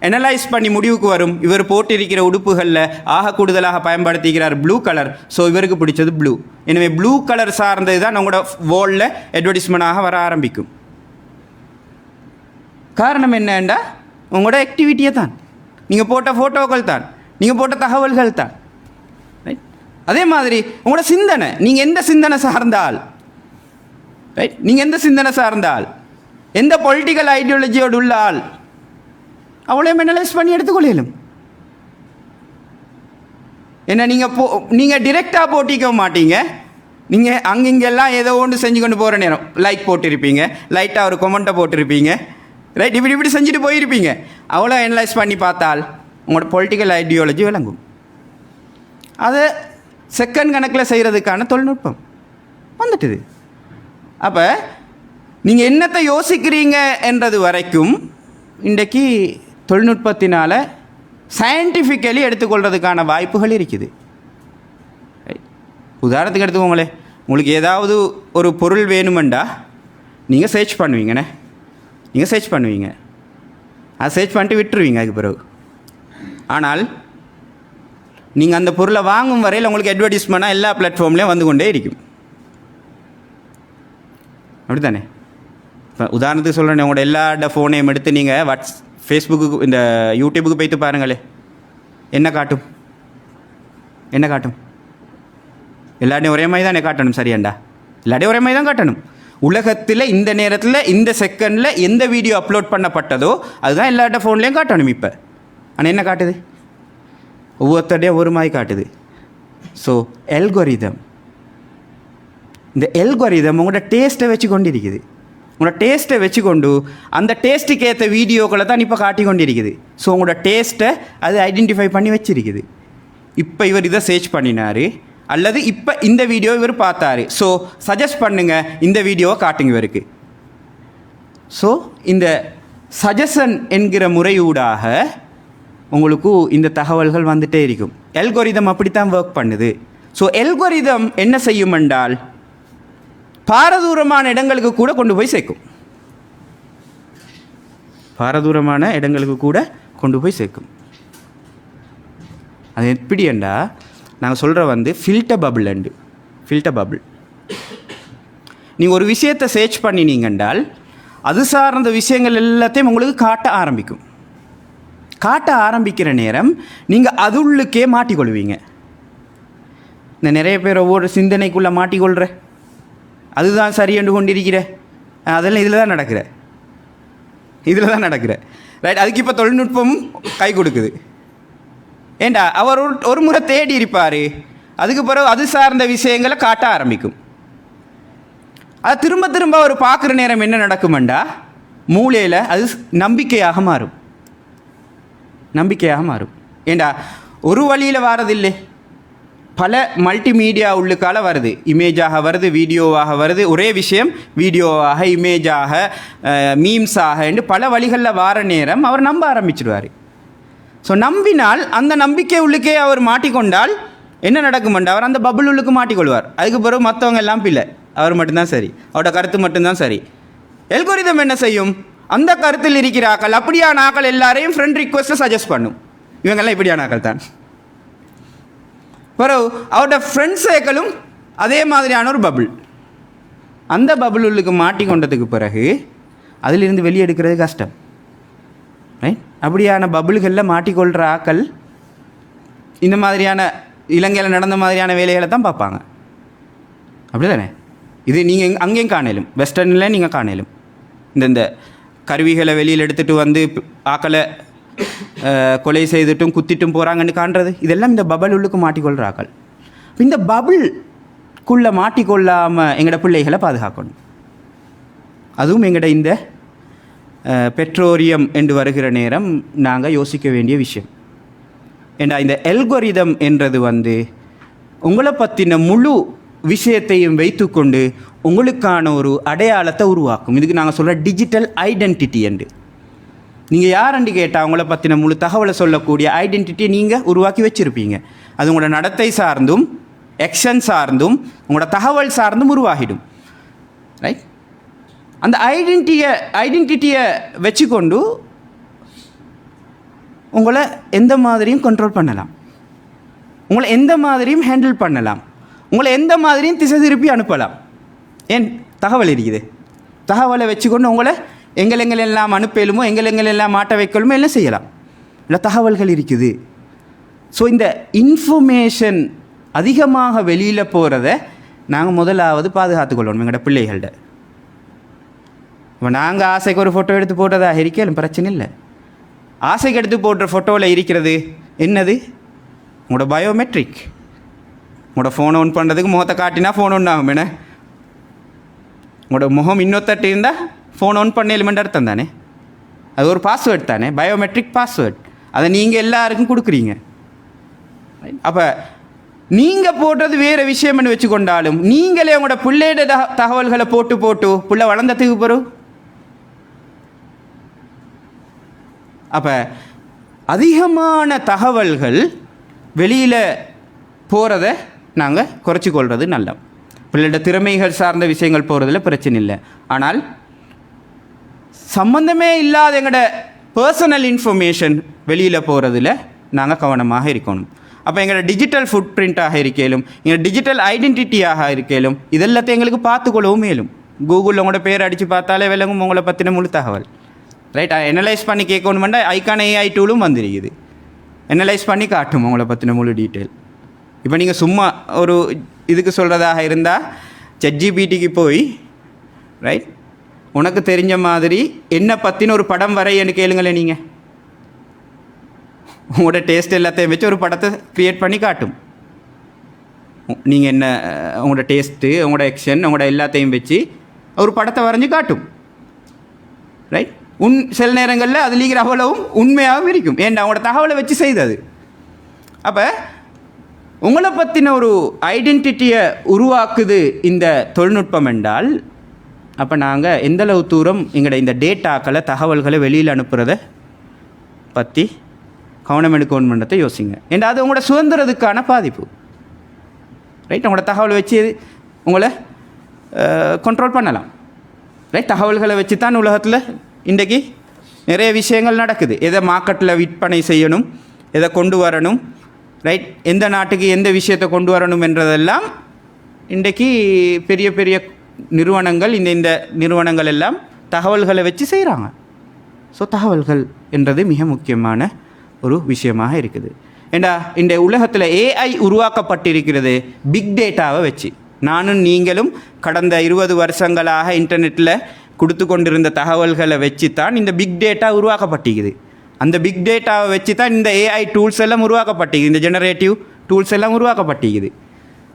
அனலைஸ் பண்ணி முடிவுக்கு வரும், இவர் போட்டிருக்கிற உடுப்புகளில் ஆக கூடுதலாக பயன்படுத்திக்கிறார் ப்ளூ கலர், ஸோ இவருக்கு பிடிச்சது ப்ளூ. எனவே ப்ளூ கலர் சார்ந்தது தான் உங்களோட வாலில் அட்வர்டைஸ்மெண்டாக வர ஆரம்பிக்கும். காரணம் என்னண்டா உங்களோட ஆக்டிவிட்டியை தான், நீங்கள் போட்ட ஃபோட்டோக்கள் தான், நீங்கள் போட்ட தகவல்கள் தான். ரைட், அதே மாதிரி உங்களோட சிந்தனை, நீங்கள் எந்த சிந்தனை சார்ந்தால், ரைட், நீங்கள் எந்த சிந்தனை சார்ந்தால், எந்த பொலிட்டிக்கல் ஐடியாலஜியோடு உள்ள ஆள், அவ்வளோ அனலைஸ் பண்ணி எடுத்துக்கொள்ளும். என்ன நீங்கள் டிரெக்டாக போட்டிக்க மாட்டீங்க, நீங்கள் அங்கெங்கெல்லாம் ஏதோ ஒன்று செஞ்சு கொண்டு போகிற நேரம் லைக் போட்டிருப்பீங்க, லைட்டாக ஒரு கொமெண்ட்டை போட்டிருப்பீங்க, ரைட், இப்படி செஞ்சுட்டு போயிருப்பீங்க. அவ்வளோ அனலைஸ் பண்ணி பார்த்தால் உங்களோட பொலிட்டிக்கல் ஐடியாலஜி விளங்கும். அதை செகண்ட் கணக்கில் செய்கிறதுக்கான தொழில்நுட்பம் வந்துட்டுது. அப்போ நீங்கள் என்னத்தை யோசிக்கிறீங்க என்றது வரைக்கும் இன்றைக்கு தொழில்நுட்பத்தினால் சயின்டிஃபிக்கலி எடுத்துக்கொள்கிறதுக்கான வாய்ப்புகள் இருக்குது. உதாரணத்துக்கு எடுத்துக்கோங்களே, உங்களுக்கு ஏதாவது ஒரு பொருள் வேணுமெண்டா நீங்கள் சர்ச் பண்ணுவீங்கண்ணே, நீங்கள் சர்ச் பண்ணுவீங்க, அதை சர்ச் பண்ணிட்டு விட்டுருவீங்க அதுக்கு பிறகு. ஆனால் நீங்கள் அந்த பொருளை வாங்கும் வரையில் உங்களுக்கு அட்வர்டைஸ்மெண்ட்டாக எல்லா பிளாட்ஃபார்ம்லேயும் வந்து கொண்டே இருக்கும். அப்படி தானே? இப்போ உதாரணத்துக்கு சொல்கிறேன், உங்களோட எல்லா ஃபோனையும் எடுத்து நீங்கள் ஃபேஸ்புக்கு இந்த யூடியூபுக்கு போய்த்து பாருங்களே, என்ன காட்டும்? என்ன காட்டும்? எல்லாத்தையும் ஒரே மாதிரி தானே காட்டணும், சரியாண்டா? எல்லாத்தையும் ஒரே மாதிரி தான் காட்டணும். உலகத்தில் இந்த நேரத்தில் இந்த செகண்டில் எந்த வீடியோ அப்லோட் பண்ணப்பட்டதோ அதுதான் எல்லாட்ட ஃபோன்லேயும் காட்டணும் இப்போ. ஆனால் என்ன காட்டுது? ஒவ்வொருத்தருடைய ஒரு மாதிரி காட்டுது. ஸோ எல்கோரிதம், இந்த எல்கோரிதம் உங்களோட டேஸ்ட்டை வச்சு கொண்டு இருக்குது. உங்களோட டேஸ்ட்டை வச்சுக்கொண்டு அந்த டேஸ்ட்டுக்கு ஏற்ற வீடியோக்களை தான் இப்போ காட்டி கொண்டு இருக்குது. ஸோ உங்களோட டேஸ்ட்டை அது ஐடென்டிஃபை பண்ணி வச்சுருக்குது. இப்போ இவர் இதை சர்ச் பண்ணினார், அல்லது இப்போ இந்த வீடியோ இவர் பார்த்தாரு, ஸோ சஜஸ்ட் பண்ணுங்கள் இந்த வீடியோவை காட்டுங்க இவருக்கு. ஸோ இந்த சஜஷன் என்கிற முறையூடாக உங்களுக்கு இந்த தகவல்கள் வந்துகிட்டே இருக்கும். எல்கோரிதம் அப்படித்தான் ஒர்க் பண்ணுது. ஸோ எல்கோரிதம் என்ன செய்யும் என்றால் பாரதூரமான இடங்களுக்கு கூட கொண்டு போய் சேர்க்கும். பாரதூரமான இடங்களுக்கு கூட கொண்டு போய் சேர்க்கும். அது எப்படி என்றா நாங்கள் சொல்கிற வந்து filter bubble and. Filter bubble, நீங்கள் ஒரு விஷயத்தை சர்ச் பண்ணினீங்கன்றால் அது சார்ந்த விஷயங்கள் எல்லாத்தையும் உங்களுக்கு காட்ட ஆரம்பிக்கும். காட்ட ஆரம்பிக்கிற நேரம் நீங்கள் அதுள்ளுக்கே மாட்டிக்கொள்வீங்க. இந்த நிறைய பேர் ஒவ்வொரு சிந்தனைக்குள்ளே மாட்டிக்கொள்கிற, அதுதான் சரி என்று கொண்டிருக்கிற, அதெல்லாம் இதில் தான் நடக்கிற, இதில் தான் நடக்கிற. ரைட், அதுக்கு இப்போ தொழில்நுட்பமும் கை கொடுக்குது. ஏண்டா அவர் ஒரு முறை தேடி இருப்பார், அதுக்கு பிறகு அது சார்ந்த விஷயங்களை காட்ட ஆரம்பிக்கும். அதை திரும்ப திரும்ப அவர் பார்க்குற நேரம் என்ன நடக்குமெண்டா மூளையில் அது நம்பிக்கையாக மாறும். நம்பிக்கையாக மாறும். ஏண்டா ஒரு வழியில் வாரதில்லை, பல மல்டிமீடியா உள்ளுக்கால வருது. இமேஜாக வருது, வீடியோவாக வருது. ஒரே விஷயம் வீடியோவாக, இமேஜாக, மீம்ஸாக என்று பல வழிகளில் வார நேரம் அவர் நம்ப ஆரம்பிச்சிடுவார். ஸோ நம்பினால் அந்த நம்பிக்கை உள்ளுக்கே அவர் மாட்டிக்கொண்டால் என்ன நடக்குமெண்டா அவர் அந்த பபுள் உள்ளுக்கு மாட்டிக்கொள்வார். அதுக்கு பிறகு மற்றவங்க எல்லாம் பிள்ளை, அவர் மட்டும்தான் சரி, அவரோட கருத்து மட்டும்தான் சரி. எல்கோரிதம் என்ன செய்யும்? அந்த கருத்தில் இருக்கிற ஆக்கள், அப்படியான ஆக்கள் எல்லாரையும் ஃப்ரெண்ட் ரிக்வெஸ்ட்டில் சஜஸ்ட் பண்ணும். இவங்கெல்லாம் இப்படியான ஆக்கள் தான். பிறகு அவரோட ஃப்ரெண்ட் சர்க்கிளும் அதே மாதிரியான ஒரு பபுள். அந்த பபுள் உள்ளுக்கு மாட்டிக்கொண்டதுக்கு பிறகு அதிலிருந்து வெளியெடுக்கிறது கஷ்டம். ரைட்? அப்படியான பபுள்களில் மாட்டிக்கொள்கிற ஆக்கள் இந்த மாதிரியான இலங்கையில் நடந்த மாதிரியான வேலைகளை தான் பார்ப்பாங்க. அப்படி தானே? இது நீங்கள் அங்கேயும் காணலும், வெஸ்டர்னில் நீங்கள் காணலும். இந்த கருவிகளை வெளியில் எடுத்துகிட்டு வந்து ஆக்களை கொலை செய்துட்டும் குத்திட்டும் போகிறாங்கன்னு காண்றது, இதெல்லாம் இந்த பபுள் உள்ளுக்கு மாட்டிக்கொள்கிற ஆக்கள். இந்த பபுள்குள்ளே மாட்டிக்கொள்ளாமல் எங்களோட பிள்ளைகளை பாதுகாக்கணும். அதுவும் எங்களோட இந்த பெட்ரோலியம் என்று வருகிற நேரம் நாங்கள் யோசிக்க வேண்டிய விஷயம். ஏண்டா இந்த எல்கோரிதம் என்றது உங்களை பற்றின முழு விஷயத்தையும் வைத்துக்கொண்டு உங்களுக்கான ஒரு அடையாளத்தை உருவாக்கும். இதுக்கு நாங்கள் சொல்கிற டிஜிட்டல் ஐடென்டிட்டி என்று. நீங்கள் யாரென்று கேட்டால் உங்களை பற்றின முழு தகவலை சொல்லக்கூடிய ஐடென்டிட்டியை நீங்கள் உருவாக்கி வச்சுருப்பீங்க. அது உங்களோட நடத்தை சார்ந்தும், ஆக்ஷன் சார்ந்தும், உங்களோட தகவல் சார்ந்தும் உருவாகிடும். ரைட்? அந்த ஐடென்டிட்டியை வச்சுக்கொண்டு உங்களை எந்த மாதிரியும் கண்ட்ரோல் பண்ணலாம், உங்களை எந்த மாதிரியும் ஹேண்டில் பண்ணலாம், உங்களை எந்த மாதிரியும் திசை திருப்பி அனுப்பலாம். ஏன்? தகவல் இருக்குது. தகவலை வச்சுக்கொண்டு உங்களை எங்களெல்லாம் அனுப்பலுமோ, எங்களெல்லாம் மாட்ட வைக்கலுமோ எல்லாம் செய்யலாம். இல்லை, தகவல்கள் இருக்குது. ஸோ இந்த இன்ஃபர்மேஷன் அதிகமாக வெளியில் போகிறத நாங்கள் முதலாவது பாதுகாத்துக்கொள்ளணும் எங்களோட பிள்ளைகள்கிட்ட. இப்போ நாங்கள் ஆசைக்கு ஒரு ஃபோட்டோ எடுத்து போட்டதாக இருக்கலும் பிரச்சனை இல்லை. ஆசைக்கு எடுத்து போடுற ஃபோட்டோவில் இருக்கிறது என்னது? உங்களோட பயோமெட்ரிக். உங்களோட ஃபோனை ஒன் பண்ணுறதுக்கு முகத்தை காட்டினா ஃபோன் ஒன்று ஆகும். என்ன, உங்களோட முகம் இன்னொத்தட்டு இருந்தால் ஃபோன் ஒன் பண்ண எலிமெண்ட் அர்த்தம் தானே? அது ஒரு பாஸ்வேர்டு தானே, பயோமெட்ரிக் பாஸ்வேர்டு. அதை நீங்கள் எல்லாருக்கும் கொடுக்குறீங்க. அப்போ நீங்கள் போடுறது வேறு விஷயம்னு வச்சுக்கொண்டாலும் நீங்களே உங்களோட பிள்ளையோட தகவல்களை போட்டு பிள்ளை வளர்ந்ததுக்கு பிறகு அப்போ அதிகமான தகவல்கள் வெளியில் போகிறத நாங்கள் குறைச்சி கொள்வது நல்ல. பிள்ளையோட திறமைகள் சார்ந்த விஷயங்கள் போகிறதுல பிரச்சனை இல்லை. ஆனால் சம்பந்தமே இல்லாத எங்களோட பர்சனல் இன்ஃபர்மேஷன் வெளியில் போகிறதுல நாங்கள் கவனமாக இருக்கணும். அப்போ எங்களோட டிஜிட்டல் ஃபுட் பிரிண்ட்டாக இருக்கலும், எங்களோட டிஜிட்டல் ஐடென்டிட்டியாக இருக்கலும், இதெல்லாத்தையும் எங்களுக்கு பார்த்துக்கொள்ளவும் மேலும். கூகுளில் உங்களோட பேர் அடித்து பார்த்தாலே விளங்கும் உங்களை பற்றின முழு தகவல். ரைட்? அனலைஸ் பண்ணி கேட்கணுமெண்டா ஐக்கான AI டூலும் வந்துருக்குது. அனலைஸ் பண்ணி காட்டும் உங்களை பற்றின முழு டீட்டெயில். இப்போ நீங்கள் சும்மா ஒரு இதுக்கு சொல்கிறதாக இருந்தால் ChatGPTக்கு போய் ரைட் உனக்கு தெரிஞ்ச மாதிரி என்ன பற்றின ஒரு படம் வரையன்னு கேளுங்களேன். நீங்கள் உங்களோட டேஸ்ட் எல்லாத்தையும் வச்சு ஒரு படத்தை க்ரியேட் பண்ணி காட்டும். நீங்கள் என்ன உங்களோட டேஸ்ட்டு, உங்களோட ஆக்ஷன், உங்களோட எல்லாத்தையும் வச்சு ஒரு படத்தை வரைஞ்சி காட்டும். ரைட்? சில நேரங்களில் அது லீக்கிற அவ்வளவும் உண்மையாகவும் இருக்கும். ஏன்டா அவங்களோட தகவலை வச்சு செய்தது. அப்போ உங்களை பற்றின ஒரு ஐடென்டிட்டியை உருவாக்குது இந்த தொழில்நுட்பம் என்றால், அப்போ நாங்கள் எந்தளவு தூரம் எங்களோட இந்த டேட்டாக்களை, தகவல்களை வெளியில் அனுப்புகிறத பற்றி கவனம் எடுக்கணுன்றதை யோசிங்க. ஏன்னா அது உங்களோட சுதந்திரத்துக்கான பாதிப்பு. ரைட்? உங்களோட தகவலை வச்சு உங்களை கண்ட்ரோல் பண்ணலாம். ரைட்? தகவல்களை வச்சு தான் உலகத்தில் இன்றைக்கி நிறைய விஷயங்கள் நடக்குது. எதை மார்க்கெட்டில் விற்பனை செய்யணும், எதை கொண்டு வரணும், ரைட், எந்த நாட்டுக்கு எந்த விஷயத்தை கொண்டு வரணும் என்றதெல்லாம் இன்றைக்கி பெரிய பெரிய நிறுவனங்கள், இந்த நிறுவனங்கள் எல்லாம் தகவல்களை வச்சு செய்கிறாங்க. ஸோ தகவல்கள் என்றது மிக முக்கியமான ஒரு விஷயமாக இருக்குது. ஏண்டா இந்த உலகத்தில் AI உருவாக்கப்பட்டிருக்கிறது பிக் டேட்டாவை வச்சு. நானும் நீங்களும் கடந்த 20 வருஷங்களாக இன்டர்நெட்டில் கொடுத்து கொண்டிருந்த தகவல்களை வச்சு தான் இந்த பிக் டேட்டா உருவாக்கப்பட்டிருக்குது. அந்த பிக் டேட்டாவை வச்சு தான் இந்த AI டூல்ஸ் எல்லாம் உருவாக்கப்பட்டிருக்குது, இந்த ஜெனரேட்டிவ் டூல்ஸ் எல்லாம் உருவாக்கப்பட்டிருக்குது.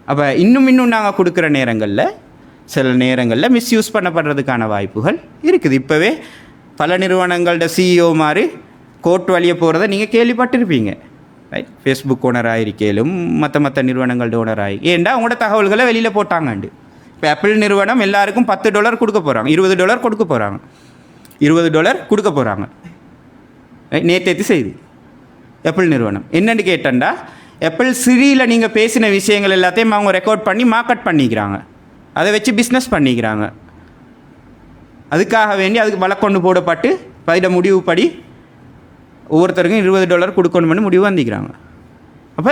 அப்போ இன்னும் நாங்கள் கொடுக்குற நேரங்களில் சில நேரங்களில் மிஸ்யூஸ் பண்ணப்படுறதுக்கான வாய்ப்புகள் இருக்குது. இப்போவே பல நிறுவனங்களோட சிஇஓ மாதிரி கோர்ட் வழியே போகிறத நீங்கள் கேள்விப்பட்டிருப்பீங்க. ரைட், ஃபேஸ்புக் ஓனராக இருக்கலும் மற்ற நிறுவனங்களோட ஓனராகி ஏண்டா உங்களோட தகவல்களை வெளியில் போட்டாங்கண்டு. இப்போ ஆப்பிள் நிறுவனம் எல்லாருக்கும் $10 கொடுக்க போகிறாங்க, $20 கொடுக்க போகிறாங்க, $20 கொடுக்க போகிறாங்க. நேற்று செய்தி ஆப்பிள் நிறுவனம் என்னென்னு கேட்டேன்டா, ஆப்பிள் சிரியில் நீங்கள் பேசின விஷயங்கள் எல்லாத்தையும் அவங்க ரெக்கார்ட் பண்ணி மார்க்கெட் பண்ணிக்கிறாங்க, அதை வச்சு பிஸ்னஸ் பண்ணிக்கிறாங்க. அதுக்காக வேண்டி அதுக்கு வழக்கொண்டு போடப்பட்டு பயிட முடிவுப்படி ஒவ்வொருத்தருக்கும் $20 கொடுக்கணும்னு முடிவு வந்திக்கிறாங்க. அப்போ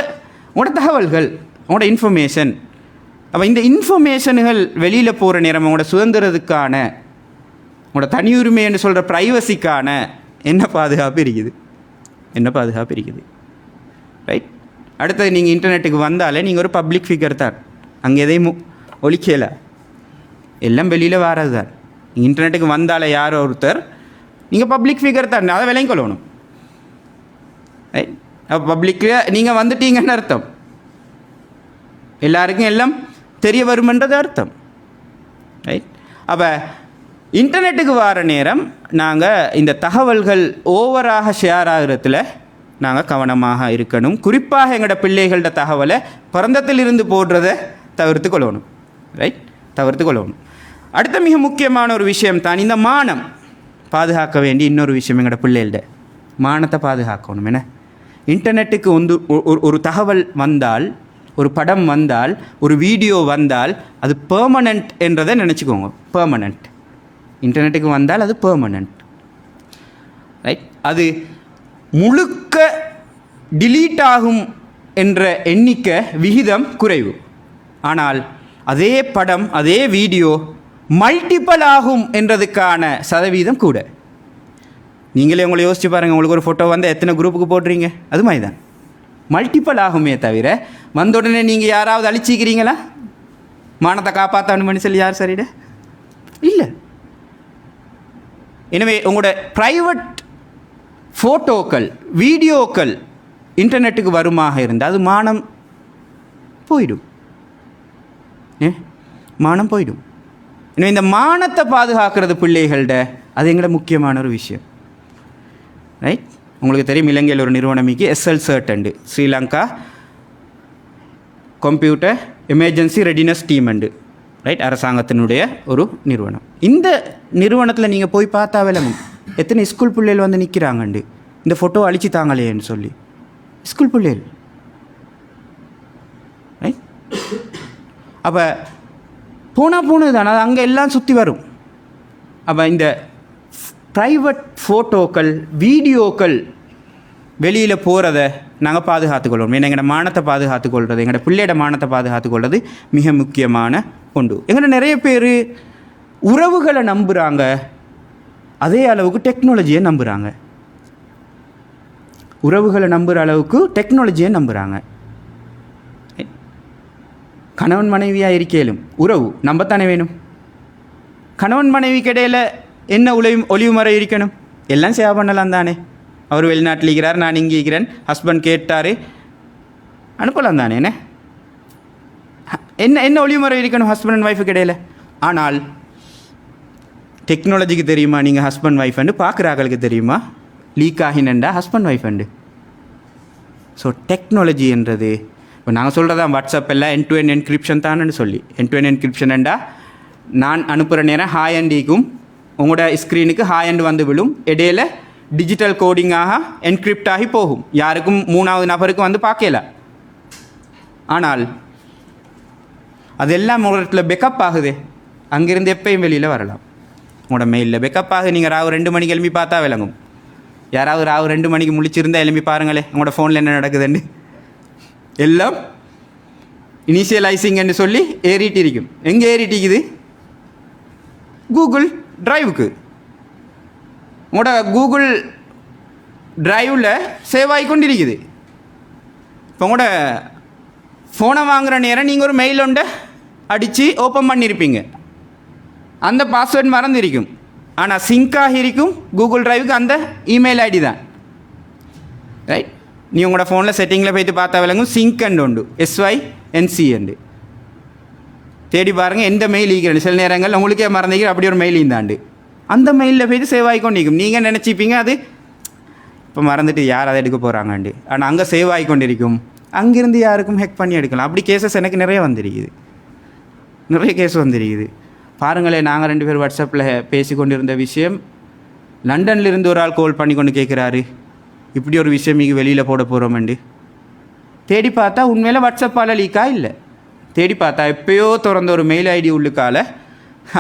உங்களோட தகவல்கள், உங்களோட இன்ஃபர்மேஷன், அப்போ இந்த இன்ஃபர்மேஷனுகள் வெளியில் போகிற நேரம் உங்களோட சுதந்திரத்துக்கான, உங்களோட தனி உரிமை என்று சொல்கிற ப்ரைவசிக்கான என்ன பாதுகாப்பு இருக்குது? என்ன பாதுகாப்பு இருக்குது? ரைட். அடுத்தது நீங்கள் இன்டர்நெட்டுக்கு வந்தாலே நீங்கள் ஒரு பப்ளிக் ஃபிகர் தான். அங்கே எதையும் ஒழிக்கலை, எல்லாம் வெளியில் வர்றது தான். நீங்கள் இன்டர்நெட்டுக்கு வந்தாலே யாரோ ஒருத்தர் நீங்கள் பப்ளிக் ஃபிகர் தான், அதை விலையும் கொள்ளணும். ரைட். அப்போ பப்ளிக்கில் நீங்கள் வந்துட்டீங்கன்னு அர்த்தம், எல்லாருக்கும் எல்லாம் தெரிய வருமென்றது அர்த்தம். ரைட். அப்போ இன்டர்நெட்டுக்கு வர நேரம் நாங்கள் இந்த தகவல்கள் ஓவராக ஷேர் ஆகிறதுல நாங்கள் கவனமாக இருக்கணும். குறிப்பாக எங்களோட பிள்ளைகளோட தகவலை பிறந்தத்திலிருந்து போடுறதை தவிர்த்து கொள்ளணும். ரைட், தவிர்த்து கொள்ளணும். அடுத்த மிக முக்கியமான ஒரு விஷயம் தான் இந்த மானம். பாதுகாக்க வேண்டிய இன்னொரு விஷயம், எங்களோட பிள்ளைகளோட மானத்தை பாதுகாக்கணும். என்ன, இன்டர்நெட்டுக்கு ஒரு தகவல் வந்தால், ஒரு படம் வந்தால், ஒரு வீடியோ வந்தால் அது பெர்மனண்ட் என்றதை நினச்சிக்கோங்க. பெர்மனண்ட் இன்டர்நெட்டுக்கு வந்தால் அது பெர்மனண்ட். ரைட். அது முழுக்க டிலீட் ஆகும் என்ற எண்ணிக்கை விகிதம் குறைவு. ஆனால் அதே படம், அதே வீடியோ மல்டிபிள் ஆகும் என்றதுக்கான சதவீதம் கூட. நீங்களே உங்களை யோசிச்சு பாருங்கள், உங்களுக்கு ஒரு ஃபோட்டோ வந்து எத்தனை குரூப்புக்கு போடுறீங்க? அது மாதிரி தான் மல்டிபிள் ஆகுமே தவிர வந்த உடனே நீங்கள் யாராவது அழிச்சிக்கிறீங்களா? மானத்தை காப்பாற்றணும்னு சொல்லி யார் சரிட இல்லை. எனவே உங்களோட ப்ரைவேட் ஃபோட்டோக்கள், வீடியோக்கள் இன்டர்நெட்டுக்கு வருமாக இருந்தால் அது மானம் போயிடும். மானம் போயிடும். எனவே இந்த மானத்தை பாதுகாக்கிறது பிள்ளைகள்ட அது எங்களோட முக்கியமான ஒரு விஷயம். ரைட். உங்களுக்கு தெரியும், இலங்கையில் ஒரு நிறுவனமிக்கு SLCERT உண்டு, Sri Lanka computer emergency readiness team உண்டு. ரைட், அரசாங்கத்தினுடைய ஒரு நிறுவனம். இந்த நிறுவனத்தில் நீங்கள் போய் பார்த்தா விளங்கும் எத்தனை ஸ்கூல் பிள்ளைகள் வந்து நிற்கிறாங்கண்டு, இந்த ஃபோட்டோ அழிச்சு தாங்களேன்னு சொல்லி. ஸ்கூல் பிள்ளைகள். ரைட். அப்போ போனது தானே, அது அங்கே எல்லாம் சுற்றி வரும். அப்போ இந்த ப்ரைவேட் ஃபோட்டோக்கள், வீடியோக்கள் வெளியில் போகிறத நாங்கள் பாதுகாத்துக்கொள்வோம். ஏன்னா எங்களோட மானத்தை பாதுகாத்துக்கொள்வது, எங்களோட பிள்ளையோட மானத்தை பாதுகாத்துக்கொள்வது மிக முக்கியமான ஒன்று. எங்களோட நிறைய பேர் உறவுகளை நம்புகிறாங்க, அதே அளவுக்கு டெக்னாலஜியை நம்புகிறாங்க. உறவுகளை நம்புகிற அளவுக்கு டெக்னாலஜியை நம்புகிறாங்க. கணவன் மனைவியாக இருக்கலும் உறவு நம்பத்தானே வேணும். கணவன் மனைவிக்கு இடையில் என்ன ஒளிவு முறை இருக்கணும்? எல்லாம் சேவை பண்ணலாம் தானே. அவர் வெளிநாட்டில் இருக்கிறார், நான் இங்கே இருக்கிறேன், ஹஸ்பண்ட் கேட்டார், அனுப்பலாம் தானே. என்ன ஒளிமுறை இருக்கணும் ஹஸ்பண்ட் அண்ட் ஒய்ஃபுக்கு இடையில்? ஆனால் டெக்னாலஜிக்கு தெரியுமா நீங்கள் ஹஸ்பண்ட் ஒய்ஃபண்டு? பார்க்குறாங்களுக்கு தெரியுமா லீக் ஆகினண்டா ஹஸ்பண்ட் ஒய்ஃபண்டு? ஸோ டெக்னாலஜி என்றது இப்போ நாங்கள் சொல்கிறதா வாட்ஸ்அப் எல்லாம் என் டு என் என்கிரிப்ஷன் தானு சொல்லி. என் டு என் என்கிரிப்ஷன்டா நான் அனுப்புகிற நேரம் ஹாய் அண்டிக்கும் உங்களோட ஸ்க்ரீனுக்கு ஹாய் அண்ட் வந்து விழும், இடையில டிஜிட்டல் கோடிங்காக என்கிரிப்ட் ஆகி போகும், யாருக்கும் மூணாவது நபருக்கு வந்து பார்க்கல. ஆனால் அதெல்லாம் உங்களோட பெக்கப் ஆகுது, அங்கேருந்து எப்பயும் வெளியில் வரலாம். உங்களோட மெயிலில் பெக்கப் ஆகுது. நீங்கள் ராவு 2 மணிக்கு எழுப்பி பார்த்தா விளங்கும். யாராவது ராவு 2 மணிக்கு முழிச்சிருந்தால் எழுப்பி பாருங்களே உங்களோட ஃபோனில் என்ன நடக்குதுன்னு. எல்லாம் இனிஷியலைசிங்ன்னு சொல்லி ஏறிட்டு இருக்கும். எங்கே ஏறிட்டு இருக்குது? கூகுள் ட்ரைவுக்கு. உங்களோட கூகுள் ட்ரைவில் சேவ் ஆகி கொண்டு இருக்குது. இப்போ உங்களோட ஃபோனை வாங்குகிற நேரம் நீங்கள் ஒரு மெயில் ஒன்றை அடித்து ஓப்பன் பண்ணியிருப்பீங்க, அந்த பாஸ்வேர்ட் மறந்துருக்கும். ஆனால் சிங்காக இருக்கும் கூகுள் ட்ரைவுக்கு அந்த இமெயில் ஐடி தான். ரைட். நீ உங்களோட ஃபோனில் செட்டிங்கில் போய்த்து பார்த்தா விளங்கும் சிங்க் அண்டு உண்டு, SYNC அண்டு. தேடி பாருங்கள் எந்த மெயில் ஈக்கிறேன். சில நேரங்கள் உங்களுக்கே மறந்துக்கிற அப்படி ஒரு மெயில் இருந்தாண்டு அந்த மெயிலில் போய்ட்டு சேவ் ஆகிக்கொண்டிருக்கும். நீங்கள் நினச்சிப்பீங்க அது இப்போ மறந்துட்டு யார் அதை எடுக்க போகிறாங்கண்டு, ஆனால் அங்கே சேவ் ஆகி கொண்டிருக்கும். அங்கேருந்து யாருக்கும் ஹேக் பண்ணி எடுக்கலாம். அப்படி கேசஸ் எனக்கு நிறைய வந்திருக்குது, நிறைய கேஸ் வந்திருக்குது. பாருங்களேன், நாங்கள் 2 பேர் வாட்ஸ்அப்பில் பேசி கொண்டிருந்த விஷயம் லண்டன்லேருந்து ஒரு ஆள் கால் பண்ணி கொண்டு கேட்குறாரு, இப்படி ஒரு விஷயம் இங்கே வெளியில் போட போகிறோமெண்டு. தேடி பார்த்தா உண்மையில் வாட்ஸ்அப்பால் லீக்கா இல்லை. தேடி பார்த்தா எப்போயோ திறந்த ஒரு மெயில் ஐடி உள்ளுக்கால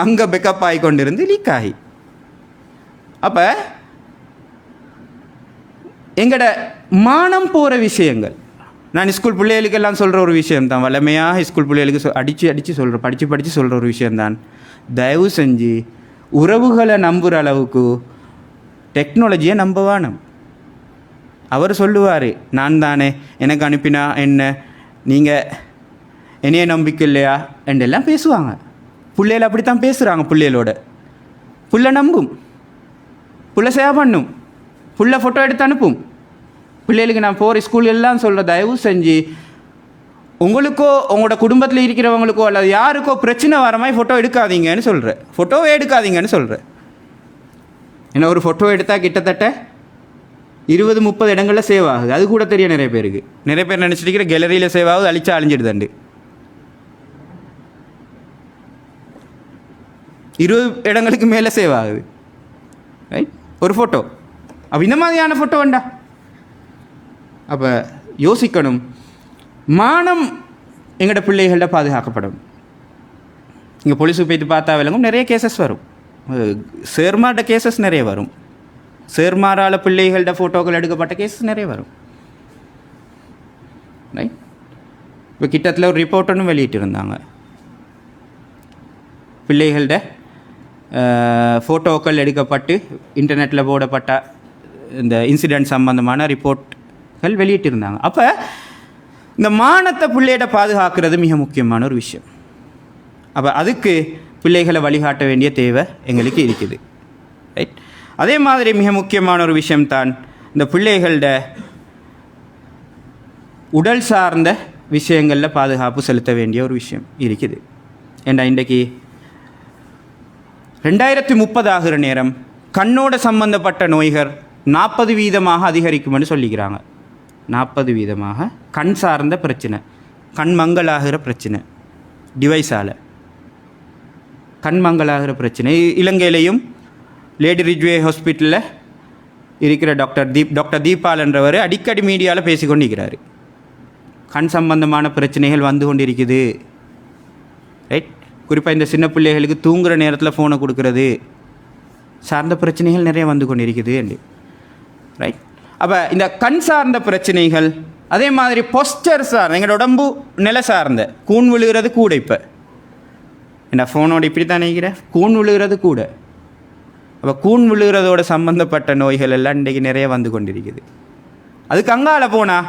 அங்கே பெக்கப் ஆகி கொண்டிருந்து லீக் ஆகி. அப்போ எங்களோட மானம் போகிற விஷயங்கள், நான் ஸ்கூல் பிள்ளைகளுக்கெல்லாம் சொல்கிற ஒரு விஷயம்தான், வளமையாக ஸ்கூல் பிள்ளைகளுக்கு அடித்து சொல்கிறேன், படித்து சொல்கிற ஒரு விஷயந்தான், தயவு செஞ்சு உறவுகளை நம்புகிற அளவுக்கு டெக்னாலஜியை நம்ப வேணும். அவர் சொல்லுவார், நான் தானே எனக்கு அனுப்பினா என்ன, நீங்கள் என்னைய நம்பிக்கை இல்லையா என்றெல்லாம் பேசுவாங்க. பிள்ளைகள் அப்படித்தான் பேசுகிறாங்க. பிள்ளைகளோட புள்ள நம்பும், புள்ள சேவ் பண்ணும், புள்ள ஃபோட்டோ எடுத்து அனுப்பும். பிள்ளைகளுக்கு நான் போகிற ஸ்கூல் எல்லாம் சொல்கிற, தயவு செஞ்சு உங்களுக்கோ உங்களோட குடும்பத்தில் இருக்கிறவங்களுக்கோ அல்லது யாருக்கோ பிரச்சனை வர மாதிரி ஃபோட்டோ எடுக்காதீங்கன்னு சொல்கிறேன். ஃபோட்டோவே எடுக்காதீங்கன்னு சொல்கிறேன். ஏன்னா ஒரு ஃபோட்டோ எடுத்தால் கிட்டத்தட்ட 20-30 இடங்களில் சேவ் ஆகுது. அது கூட தெரியும் நிறைய பேருக்கு. நிறைய பேர் நினச்சிருக்கிற கேலரியில் சேவ் ஆகுது, அழிச்சா அழிஞ்சிடுதாண்டு. 20 இடங்களுக்கு மேலே சேவ் ஆகுது ரைட் ஒரு ஃபோட்டோ. அப்போ இந்த மாதிரியான ஃபோட்டோ வேண்டா. அப்போ யோசிக்கணும், மானம் எங்களோட பிள்ளைகள பாதுகாக்கப்படும். இங்கே போலீஸுக்கு போய்ட்டு பார்த்தா விளங்கும், நிறைய கேசஸ் வரும். சேர்மாட்ட கேசஸ் நிறைய வரும். சேர்மாரால் பிள்ளைகளோட ஃபோட்டோக்கள் எடுக்கப்பட்ட கேசஸ் நிறைய வரும் ரைட். இப்போ கிட்டத்தில் ஒரு ரிப்போர்ட் ஒன்று வெளியிட்டிருந்தாங்க, பிள்ளைகளோட ஃபோட்டோக்கள் எடுக்கப்பட்டு இன்டர்நெட்டில் போடப்பட்ட இந்த இன்சிடெண்ட் சம்பந்தமான ரிப்போர்ட்கள் வெளியிட்டிருந்தாங்க. அப்போ இந்த மானத்தை பிள்ளையிட பாதுகாக்கிறது மிக முக்கியமான ஒரு விஷயம். அப்போ அதுக்கு பிள்ளைகளை வழிகாட்ட வேண்டிய தேவை எங்களுக்கு இருக்குது ரைட். அதே மாதிரி மிக முக்கியமான ஒரு விஷயம்தான் இந்த பிள்ளைகளோட உடல் சார்ந்த விஷயங்களில் பாதுகாப்பு செலுத்த வேண்டிய ஒரு விஷயம் இருக்குது. ஏன்னா இன்றைக்கு 2030 ஆகிற நேரம் கண்ணோட சம்பந்தப்பட்ட நோய்கள் 40% அதிகரிக்கும்னு சொல்லிக்கிறாங்க. 40% கண் சார்ந்த பிரச்சனை, கண் மங்கலாகிற பிரச்சனை, டிவைஸால் கண் மங்கலாகிற பிரச்சனை. இலங்கையிலையும் லேடி ரிஜ்வே ஹாஸ்பிட்டலில் இருக்கிற டாக்டர் தீபால் என்றவர் அடிக்கடி மீடியாவில் பேசி கொண்டிருக்கிறார். கண் சம்பந்தமான பிரச்சனைகள் வந்து கொண்டிருக்குது ரைட். குறிப்பாக இந்த சின்ன பிள்ளைகளுக்கு தூங்குகிற நேரத்தில் ஃபோனை கொடுக்கறது சார்ந்த பிரச்சனைகள் நிறைய வந்து கொண்டிருக்குது ரைட். அப்போ இந்த கண் சார்ந்த பிரச்சனைகள், அதே மாதிரி பொஸ்டர் சார்ந்த எங்களோட உடம்பு நிலை சார்ந்த கூன் விழுகிறது கூட. இப்போ என்ன ஃபோனோட இப்படி தான் நினைக்கிறேன், கூன் விழுகிறது கூட. அப்போ கூன் விழுகிறதோட சம்மந்தப்பட்ட நோய்கள் எல்லாம் இன்றைக்கு நிறைய வந்து கொண்டிருக்குது. அதுக்கு அங்கால போனால்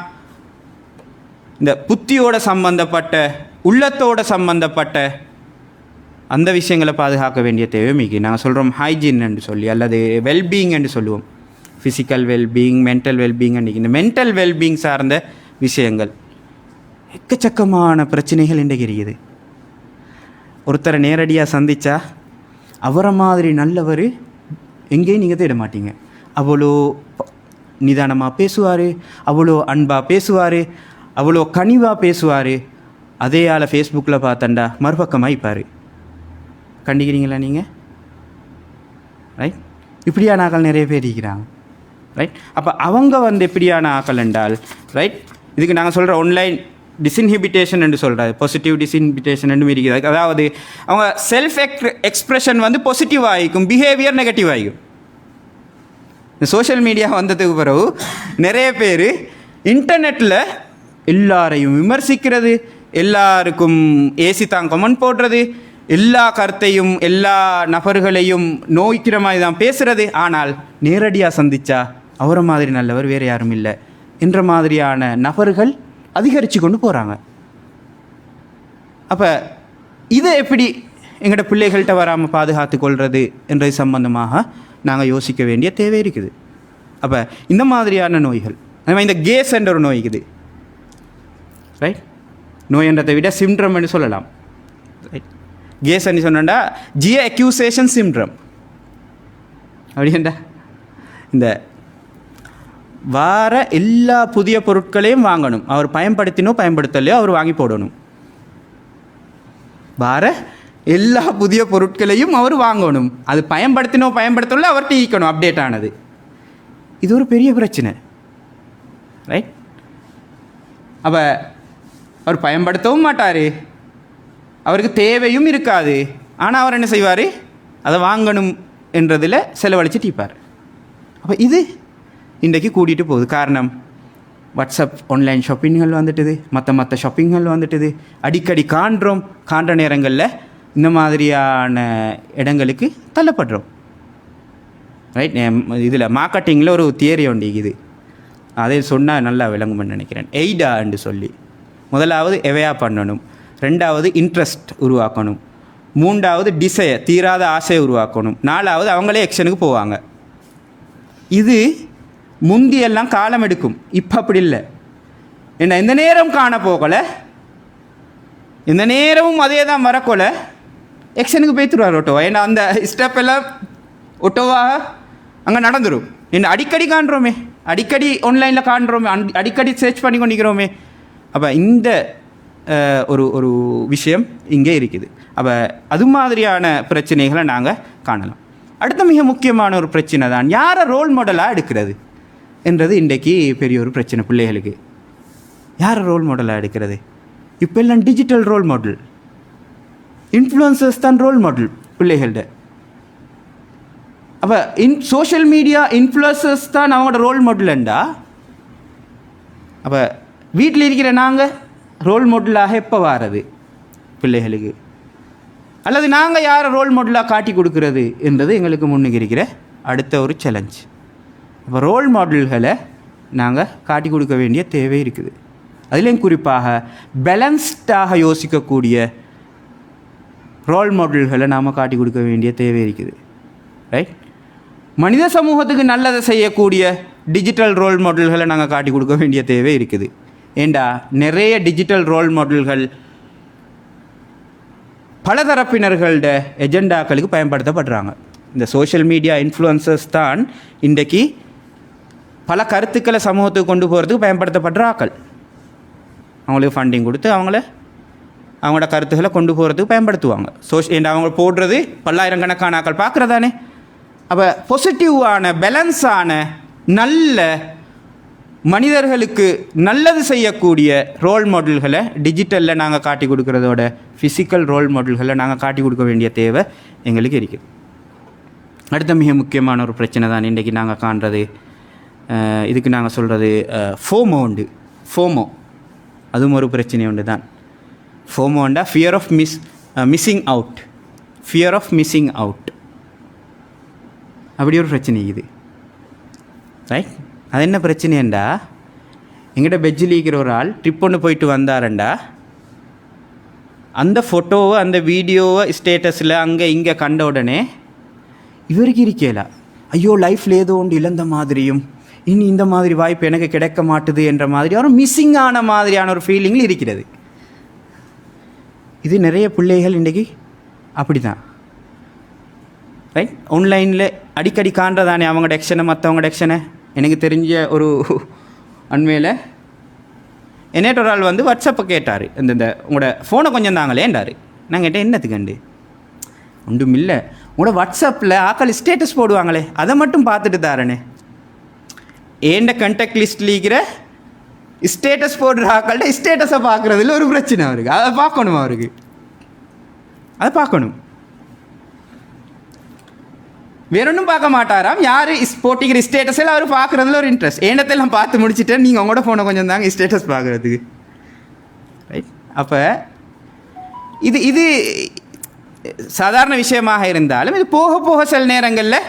இந்த புத்தியோட சம்பந்தப்பட்ட, உள்ளத்தோட சம்பந்தப்பட்ட அந்த விஷயங்களை பாதுகாக்க வேண்டிய தேவை மிக. நாங்கள் சொல்கிறோம் ஹைஜீன் என்று சொல்லி, அல்லது வெல்பீயிங் என்று சொல்லுவோம். Physical wellbeing, mental wellbeing. அன்றைக்கி இந்த மென்டல் வெல்பீயிங் சார்ந்த விஷயங்கள் எக்கச்சக்கமான பிரச்சனைகள் இன்றைக்கு இருக்குது. ஒருத்தரை நேரடியாக சந்தித்தா அவரை மாதிரி நல்லவர் எங்கேயும் நீங்கள் தேட மாட்டீங்க. அவ்வளோ நிதானமாக பேசுவார், அவ்வளோ அன்பாக பேசுவார், அவ்வளோ கனிவாக பேசுவார். அதே ஆளை ஃபேஸ்புக்கில் பார்த்தண்டா மறுபக்கமாக இருப்பார். கண்டிக்கிறீங்களா நீங்கள் ரைட்? இப்படியான ஆக்கள் நிறைய பேர் இருக்கிறாங்க ரைட். அப்போ அவங்க வந்து எப்படியான ஆக்கள் என்றால் ரைட், இதுக்கு நாங்கள் சொல்கிற ஆன்லைன் டிஸ்இன்ஹிபிட்டேஷன் என்று சொல்கிறாரு, பாசிட்டிவ் டிஸ்இன்ஹிபிட்டேஷன் என்று இருக்கிறது. அதாவது அவங்க செல்ஃப் எக்ஸ்ப்ரெஷன் வந்து பாசிட்டிவ் ஆகிக்கும், பிஹேவியர் நெகட்டிவ் ஆகிக்கும். இந்த சோஷியல் மீடியா வந்ததுக்கு பிறகு நிறைய பேர் இன்டர்நெட்டில் எல்லாரையும் விமர்சிக்கிறது, எல்லாருக்கும் ஏசி தான் கமெண்ட் போடுறது, எல்லா கருத்தையும் எல்லா நபர்களையும் நோய்க்கிற மாதிரி தான் பேசுகிறது. ஆனால் நேரடியாக சந்தித்தா அவரை மாதிரி நல்லவர் வேறு யாரும் இல்லை என்ற மாதிரியான நபர்கள் அதிகரித்து கொண்டு போகிறாங்க. அப்போ இதை எப்படி எங்களோட பிள்ளைகள்கிட்ட வராமல் பாதுகாத்து கொள்வது என்றது சம்பந்தமாக நாங்கள் யோசிக்க வேண்டிய தேவை இருக்குது. அப்போ இந்த மாதிரியான நோய்கள், அதே இந்த கேஸ் என்ற ஒரு நோய் இருக்குது ரைட். நோய் என்றதை விட சிம்ட்ரம் என்று சொல்லலாம் ரைட். கேஸ்ன்னு சொன்னா ஜியோ அக்யூசேஷன் சிண்ட்ரம் அப்படின்டா இந்த வார எல்லா புதிய பொருட்களையும் வாங்கணும், அவர் பயன்படுத்தலையோ அவர் வாங்கி போடணும். வார எல்லா புதிய பொருட்களையும் அவர் வாங்கணும், அது பயன்படுத்தல அவர்கிட்ட ஈக்கணும் அப்டேட் ஆனது. இது ஒரு பெரிய பிரச்சனை, ரைட்? அப்போ அவர் பயன்படுத்தவும் மாட்டார், அவருக்கு தேவையும் இருக்காது, ஆனால் அவர் என்ன செய்வார், அதை வாங்கணும் என்றதில் செலவழித்து டீப்பார். அப்போ இது இன்றைக்கு கூட்டிகிட்டு போகுது. காரணம் வாட்ஸ்அப் ஆன்லைன் ஷாப்பிங்கள் வந்துட்டுது, மற்ற ஷாப்பிங்கள் வந்துட்டுது, அடிக்கடி காண்ற நேரங்களில் இந்த மாதிரியான இடங்களுக்கு தள்ளப்படுறோம், ரைட்? இதில் மார்க்கெட்டிங்கில் ஒரு தியரி ஒன்று இது, அதை சொன்னால் நல்லா விளங்கும்னு நினைக்கிறேன். எய்டான்னு சொல்லி, முதலாவது எவையா பண்ணணும், ரெண்டாவது இன்ட்ரெஸ்ட் உருவாக்கணும், மூன்றாவது டிசையர் தீராத ஆசையை உருவாக்கணும், நாலாவது அவங்களே எக்ஷனுக்கு போவாங்க. இது முந்தியெல்லாம் காலம் எடுக்கும், இப்போ அப்படி இல்லை. என்ன எந்த நேரம் காண போகலை, எந்த நேரமும் அதே தான் வரக்கொலை எக்ஷனுக்கு போய்த்துருவார் ஓட்டோவா. ஏன்னா அந்த ஸ்டெப் எல்லாம் ஓட்டோவாக அங்கே நடந்துடும். என்ன அடிக்கடி காண்றோமே, அடிக்கடி ஆன்லைனில் காண்றோமே, அடிக்கடி சர்ச் பண்ணி கொண்டிருக்கிறோமே. அப்போ இந்த ஒரு விஷயம் இங்கே இருக்குது. அப்போ அது மாதிரியான பிரச்சனைகளை நாங்கள் காணலாம். அடுத்த மிக முக்கியமான ஒரு பிரச்சனை தான் யாரை ரோல் மாடலாக எடுக்கிறது என்றது இன்றைக்கு பெரிய ஒரு பிரச்சனை. பிள்ளைகளுக்கு யாரை ரோல் மாடலாக எடுக்கிறது? இப்போ எல்லாம் டிஜிட்டல் ரோல் மாடல், இன்ஃப்ளூயன்சர்ஸ் தான் ரோல் மாடல் பிள்ளைகள்ட. அப்போ சோஷியல் மீடியா இன்ஃப்ளூயன்சர்ஸ் தான் அவங்களோட ரோல் மாடல்ண்டா, அப்போ வீட்டில் இருக்கிற நாங்கள் ரோல் மாடலாக எப்போ வாரது பிள்ளைகளுக்கு? அல்லது நாங்கள் யாரை ரோல் மாடலாக காட்டி கொடுக்கறது என்றது எங்களுக்கு முன்னுக்கு இருக்கிற அடுத்த ஒரு சேலஞ்ச். அப்போ ரோல் மாடல்களை நாங்கள் காட்டி கொடுக்க வேண்டிய தேவை இருக்குது. அதுலேயும் குறிப்பாக பேலன்ஸ்டாக யோசிக்கக்கூடிய ரோல் மாடல்களை நாம் காட்டி கொடுக்க வேண்டிய தேவை இருக்குது, ரைட்? மனித சமூகத்துக்கு நல்லதை செய்யக்கூடிய டிஜிட்டல் ரோல் மாடல்களை நாங்கள் காட்டி கொடுக்க வேண்டிய தேவை இருக்குது. ஏண்டா நிறைய டிஜிட்டல் ரோல் மாடல்கள் பலதரப்பினர்களோட எஜெண்டாக்களுக்கு பயன்படுத்தப்படுறாங்க. இந்த சோஷியல் மீடியா இன்ஃப்ளூயன்சர்ஸ் தான் இன்றைக்கு பல கருத்துக்களை சமூகத்துக்கு கொண்டு போகிறதுக்கு பயன்படுத்தப்படுற ஆக்கள். அவங்களுக்கு ஃபண்டிங் கொடுத்து அவங்களோட கருத்துக்களை கொண்டு போகிறதுக்கு பயன்படுத்துவாங்க. அவங்க போடுறது பல்லாயிரக்கணக்கான ஆக்கள் பார்க்குறதானே. அப்போ பாசிட்டிவான பேலன்ஸான நல்ல மனிதர்களுக்கு நல்லது செய்யக்கூடிய ரோல் மாடல்களை டிஜிட்டலில் நாங்கள் காட்டி கொடுக்குறதோட ஃபிசிக்கல் ரோல் மாடல்களை நாங்கள் காட்டி கொடுக்க வேண்டிய தேவை எங்களுக்கு இருக்குது. அடுத்த மிக முக்கியமான ஒரு பிரச்சனை தான் இன்றைக்கி நாங்கள் காண்றது. இதுக்கு நாங்கள் சொல்கிறது ஃபோமோ அதுவும் ஒரு பிரச்சனை ஒன்று தான். ஃபோமோண்டா ஃபியர் ஆஃப் மிஸ்ஸிங் அவுட் அப்படி ஒரு பிரச்சனை இது, ரைட்? அது என்ன பிரச்சனைண்டா, எங்கிட்ட பெஜ்ஜில் இருக்கிற ஒரு ஆள் ட்ரிப் ஒன்று போயிட்டு வந்தாரண்டா, அந்த ஃபோட்டோவை அந்த வீடியோவை ஸ்டேட்டஸில் அங்கே இங்கே கண்ட உடனே இவருக்கு இருக்கல, ஐயோ லைஃப்பில் ஏதோ ஒன்று இழந்த மாதிரியும் இனி இந்த மாதிரி வாய்ப்பு எனக்கு கிடைக்க மாட்டுது என்ற மாதிரி ஒரு மிஸ்ஸிங் ஆன மாதிரியான ஒரு ஃபீலிங்கில் இருக்கிறது. இது நிறைய பிள்ளைகள் இன்றைக்கி அப்படி தான், ரைட்? ஆன்லைனில் அடிக்கடி காண்றதானே அவங்களோட எக்ஷனை மற்றவங்களோட எக்ஷனை. எனக்கு தெரிஞ்ச ஒரு அண்மையில் என்னேட்ட ஒரு ஆள் வந்து வாட்ஸ்அப்பை கேட்டார், இந்த உங்களோட ஃபோனை கொஞ்சம் தாங்களேன்டார். நான் கேட்டேன் என்னத்துக்கண்டு? ஒன்றும் இல்லை, உங்களோட வாட்ஸ்அப்பில் ஆக்கள் ஸ்டேட்டஸ் போடுவாங்களே அதை மட்டும் பார்த்துட்டு தாரனே. ஏண்ட கண்டக்ட் லிஸ்ட்டில் இருக்கிற ஸ்டேட்டஸ் போடுற ஆக்கள்கிட்ட ஸ்டேட்டஸை பார்க்குறதுல ஒரு பிரச்சனை அவருக்கு. அதை பார்க்கணும், அவருக்கு அதை பார்க்கணும். வேற ஒன்றும் பார்க்க மாட்டாராம். யார் போட்டிக்கிற ஸ்டேட்டஸில் அவர் பார்க்குறதுல ஒரு இன்ட்ரெஸ்ட். ஏண்டத்தெல்லாம் பார்த்து முடிச்சுட்டு நீங்கள் உங்களோட ஃபோனை கொஞ்சம் தாங்க ஸ்டேட்டஸ் பார்க்குறதுக்கு, ரைட்? அப்போ இது சாதாரண விஷயமாக இருந்தாலும் இது போக போக சில நேரங்களில்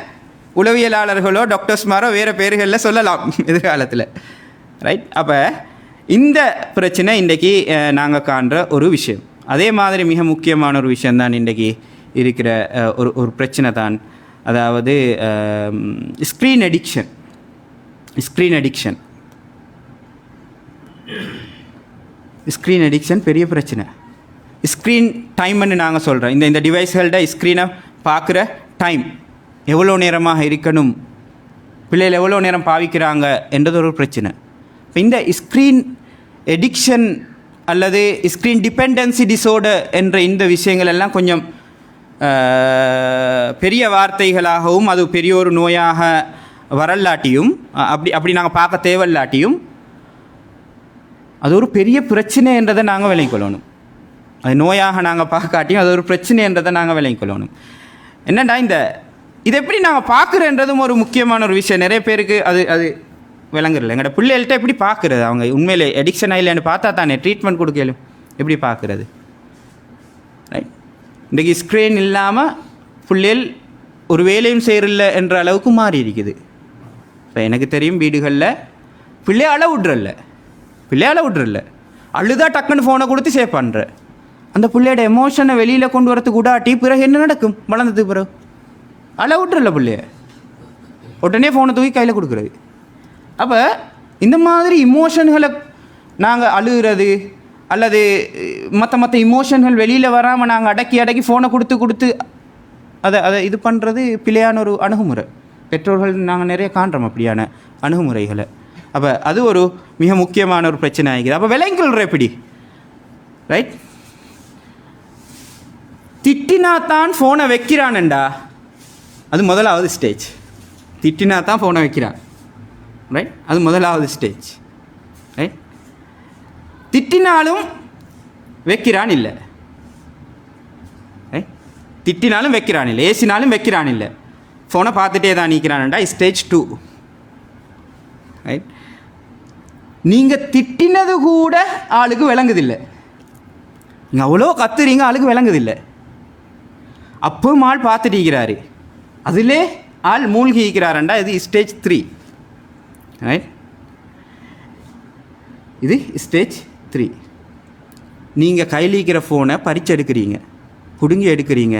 உளவியலாளர்களோ டாக்டர்ஸ்மாரோ வேறு பேர்களில் சொல்லலாம் எதிர்காலத்தில், ரைட்? அப்போ இந்த பிரச்சனை இன்றைக்கி நாங்கள் காண்ற ஒரு விஷயம். அதே மாதிரி மிக முக்கியமான ஒரு விஷயந்தான் இன்றைக்கி இருக்கிற ஒரு பிரச்சனை தான், அதாவது ஸ்க்ரீன் அடிக்ஷன் பெரிய பிரச்சனை. ஸ்க்ரீன் டைம்னு நாங்கள் சொல்கிறோம். இந்த டிவைஸ்கள்ட ஸ்க்ரீனை பார்க்குற டைம் எவ்வளோ நேரமாக இருக்கணும், பிள்ளைகள் எவ்வளோ நேரம் பாவிக்கிறாங்க என்றது ஒரு பிரச்சனை. இப்போ இந்த ஸ்க்ரீன் எடிக்ஷன் அல்லது ஸ்க்ரீன் டிபெண்டன்சி டிஸார்டர் என்ற இந்த விஷயங்கள் எல்லாம் கொஞ்சம் பெரிய வார்த்தைகளாகவும் அது பெரிய ஒரு நோயாக வரலாட்டியும் அப்படி நாங்கள் பார்க்க தேவையில்லாட்டியும் அது ஒரு பெரிய பிரச்சனை என்றதை நாங்கள் விளங்கிக் கொள்ளணும். அது நோயாக நாங்கள் பார்க்காட்டியும் அது ஒரு பிரச்சனை என்றதை நாங்கள் விளங்கிக் கொள்ளணும். என்னென்னா இது எப்படி நாங்கள் பார்க்குறன்றதும் ஒரு முக்கியமான ஒரு விஷயம். நிறைய பேருக்கு அது விளங்குறல. எங்களோட பிள்ளைகள்கிட்ட எப்படி பார்க்குறது, அவங்க உண்மையிலே எடிக்ஷன் ஆகலைன்னு பார்த்தா தானே ட்ரீட்மெண்ட் கொடுக்கலும். எப்படி பார்க்குறது? ரைட். இன்றைக்கி ஸ்க்ரீன் இல்லாமல் பிள்ளைகள் ஒரு வேலையும் செய்யறதில்ல என்ற அளவுக்கு மாறி இருக்குது. இப்போ எனக்கு தெரியும் வீடுகளில் பிள்ளைய விட்றல்ல அழுதா டக்குன்னு ஃபோனை கொடுத்து சேவ் பண்ணுற. அந்த பிள்ளையோட எமோஷனை வெளியில் கொண்டு வரத்துக்கு கூடாட்டி பிறகு என்ன நடக்கும்? வளர்ந்ததுக்கு பிறகு விட்றல்ல பிள்ளைய, உடனே ஃபோனை தூக்கி கையில் கொடுக்குறது. அப்போ இந்த மாதிரி இமோஷன்களை நாங்கள் அழுகிறது அல்லது மற்ற இமோஷன்கள் வெளியில் வராமல் நாங்கள் அடக்கி ஃபோனை கொடுத்து அதை இது பண்ணுறது பிழையான ஒரு அணுகுமுறை. பெற்றோர்கள் நாங்கள் நிறைய காண்றோம் அப்படியான அணுகுமுறைகளை. அப்போ அது ஒரு மிக முக்கியமான ஒரு பிரச்சனை ஆகிக்குது. அப்போ விலங்குற எப்படி? ரைட். திட்டினா தான் ஃபோனை வைக்கிறான்டா, அது முதலாவது ஸ்டேஜ். திட்டினா தான் ஃபோனை வைக்கிறான். ரைட். அது முதலாவது ஸ்டேஜ். ரைட். திட்டினாலும் வைக்கிறான் இல்லை. திட்டினாலும் வைக்கிறான் இல்லை, ஏசினாலும் வைக்கிறான் இல்லை, ஃபோனை பார்த்துட்டே தான் நிற்கிறான்டா, ஸ்டேஜ் 2. ரைட். நீங்கள் திட்டினது கூட ஆளுக்கு விளங்குதில்லை. நீங்கள் அவ்வளோ கத்துறீங்க, ஆளுக்கு விளங்குதில்லை. அப்பவும் ஆள் பார்த்துட்டு இருக்கிறாரு, அதிலே ஆள் மூழ்கி இருக்கிறாரண்டா, இது ஸ்டேஜ் 3. ரைட். இது ஸ்டேஜ் 3. நீங்கள் கையில் இருக்கிற ஃபோனை பறிச்சு எடுக்கிறீங்க, பிடுங்கி எடுக்கிறீங்க.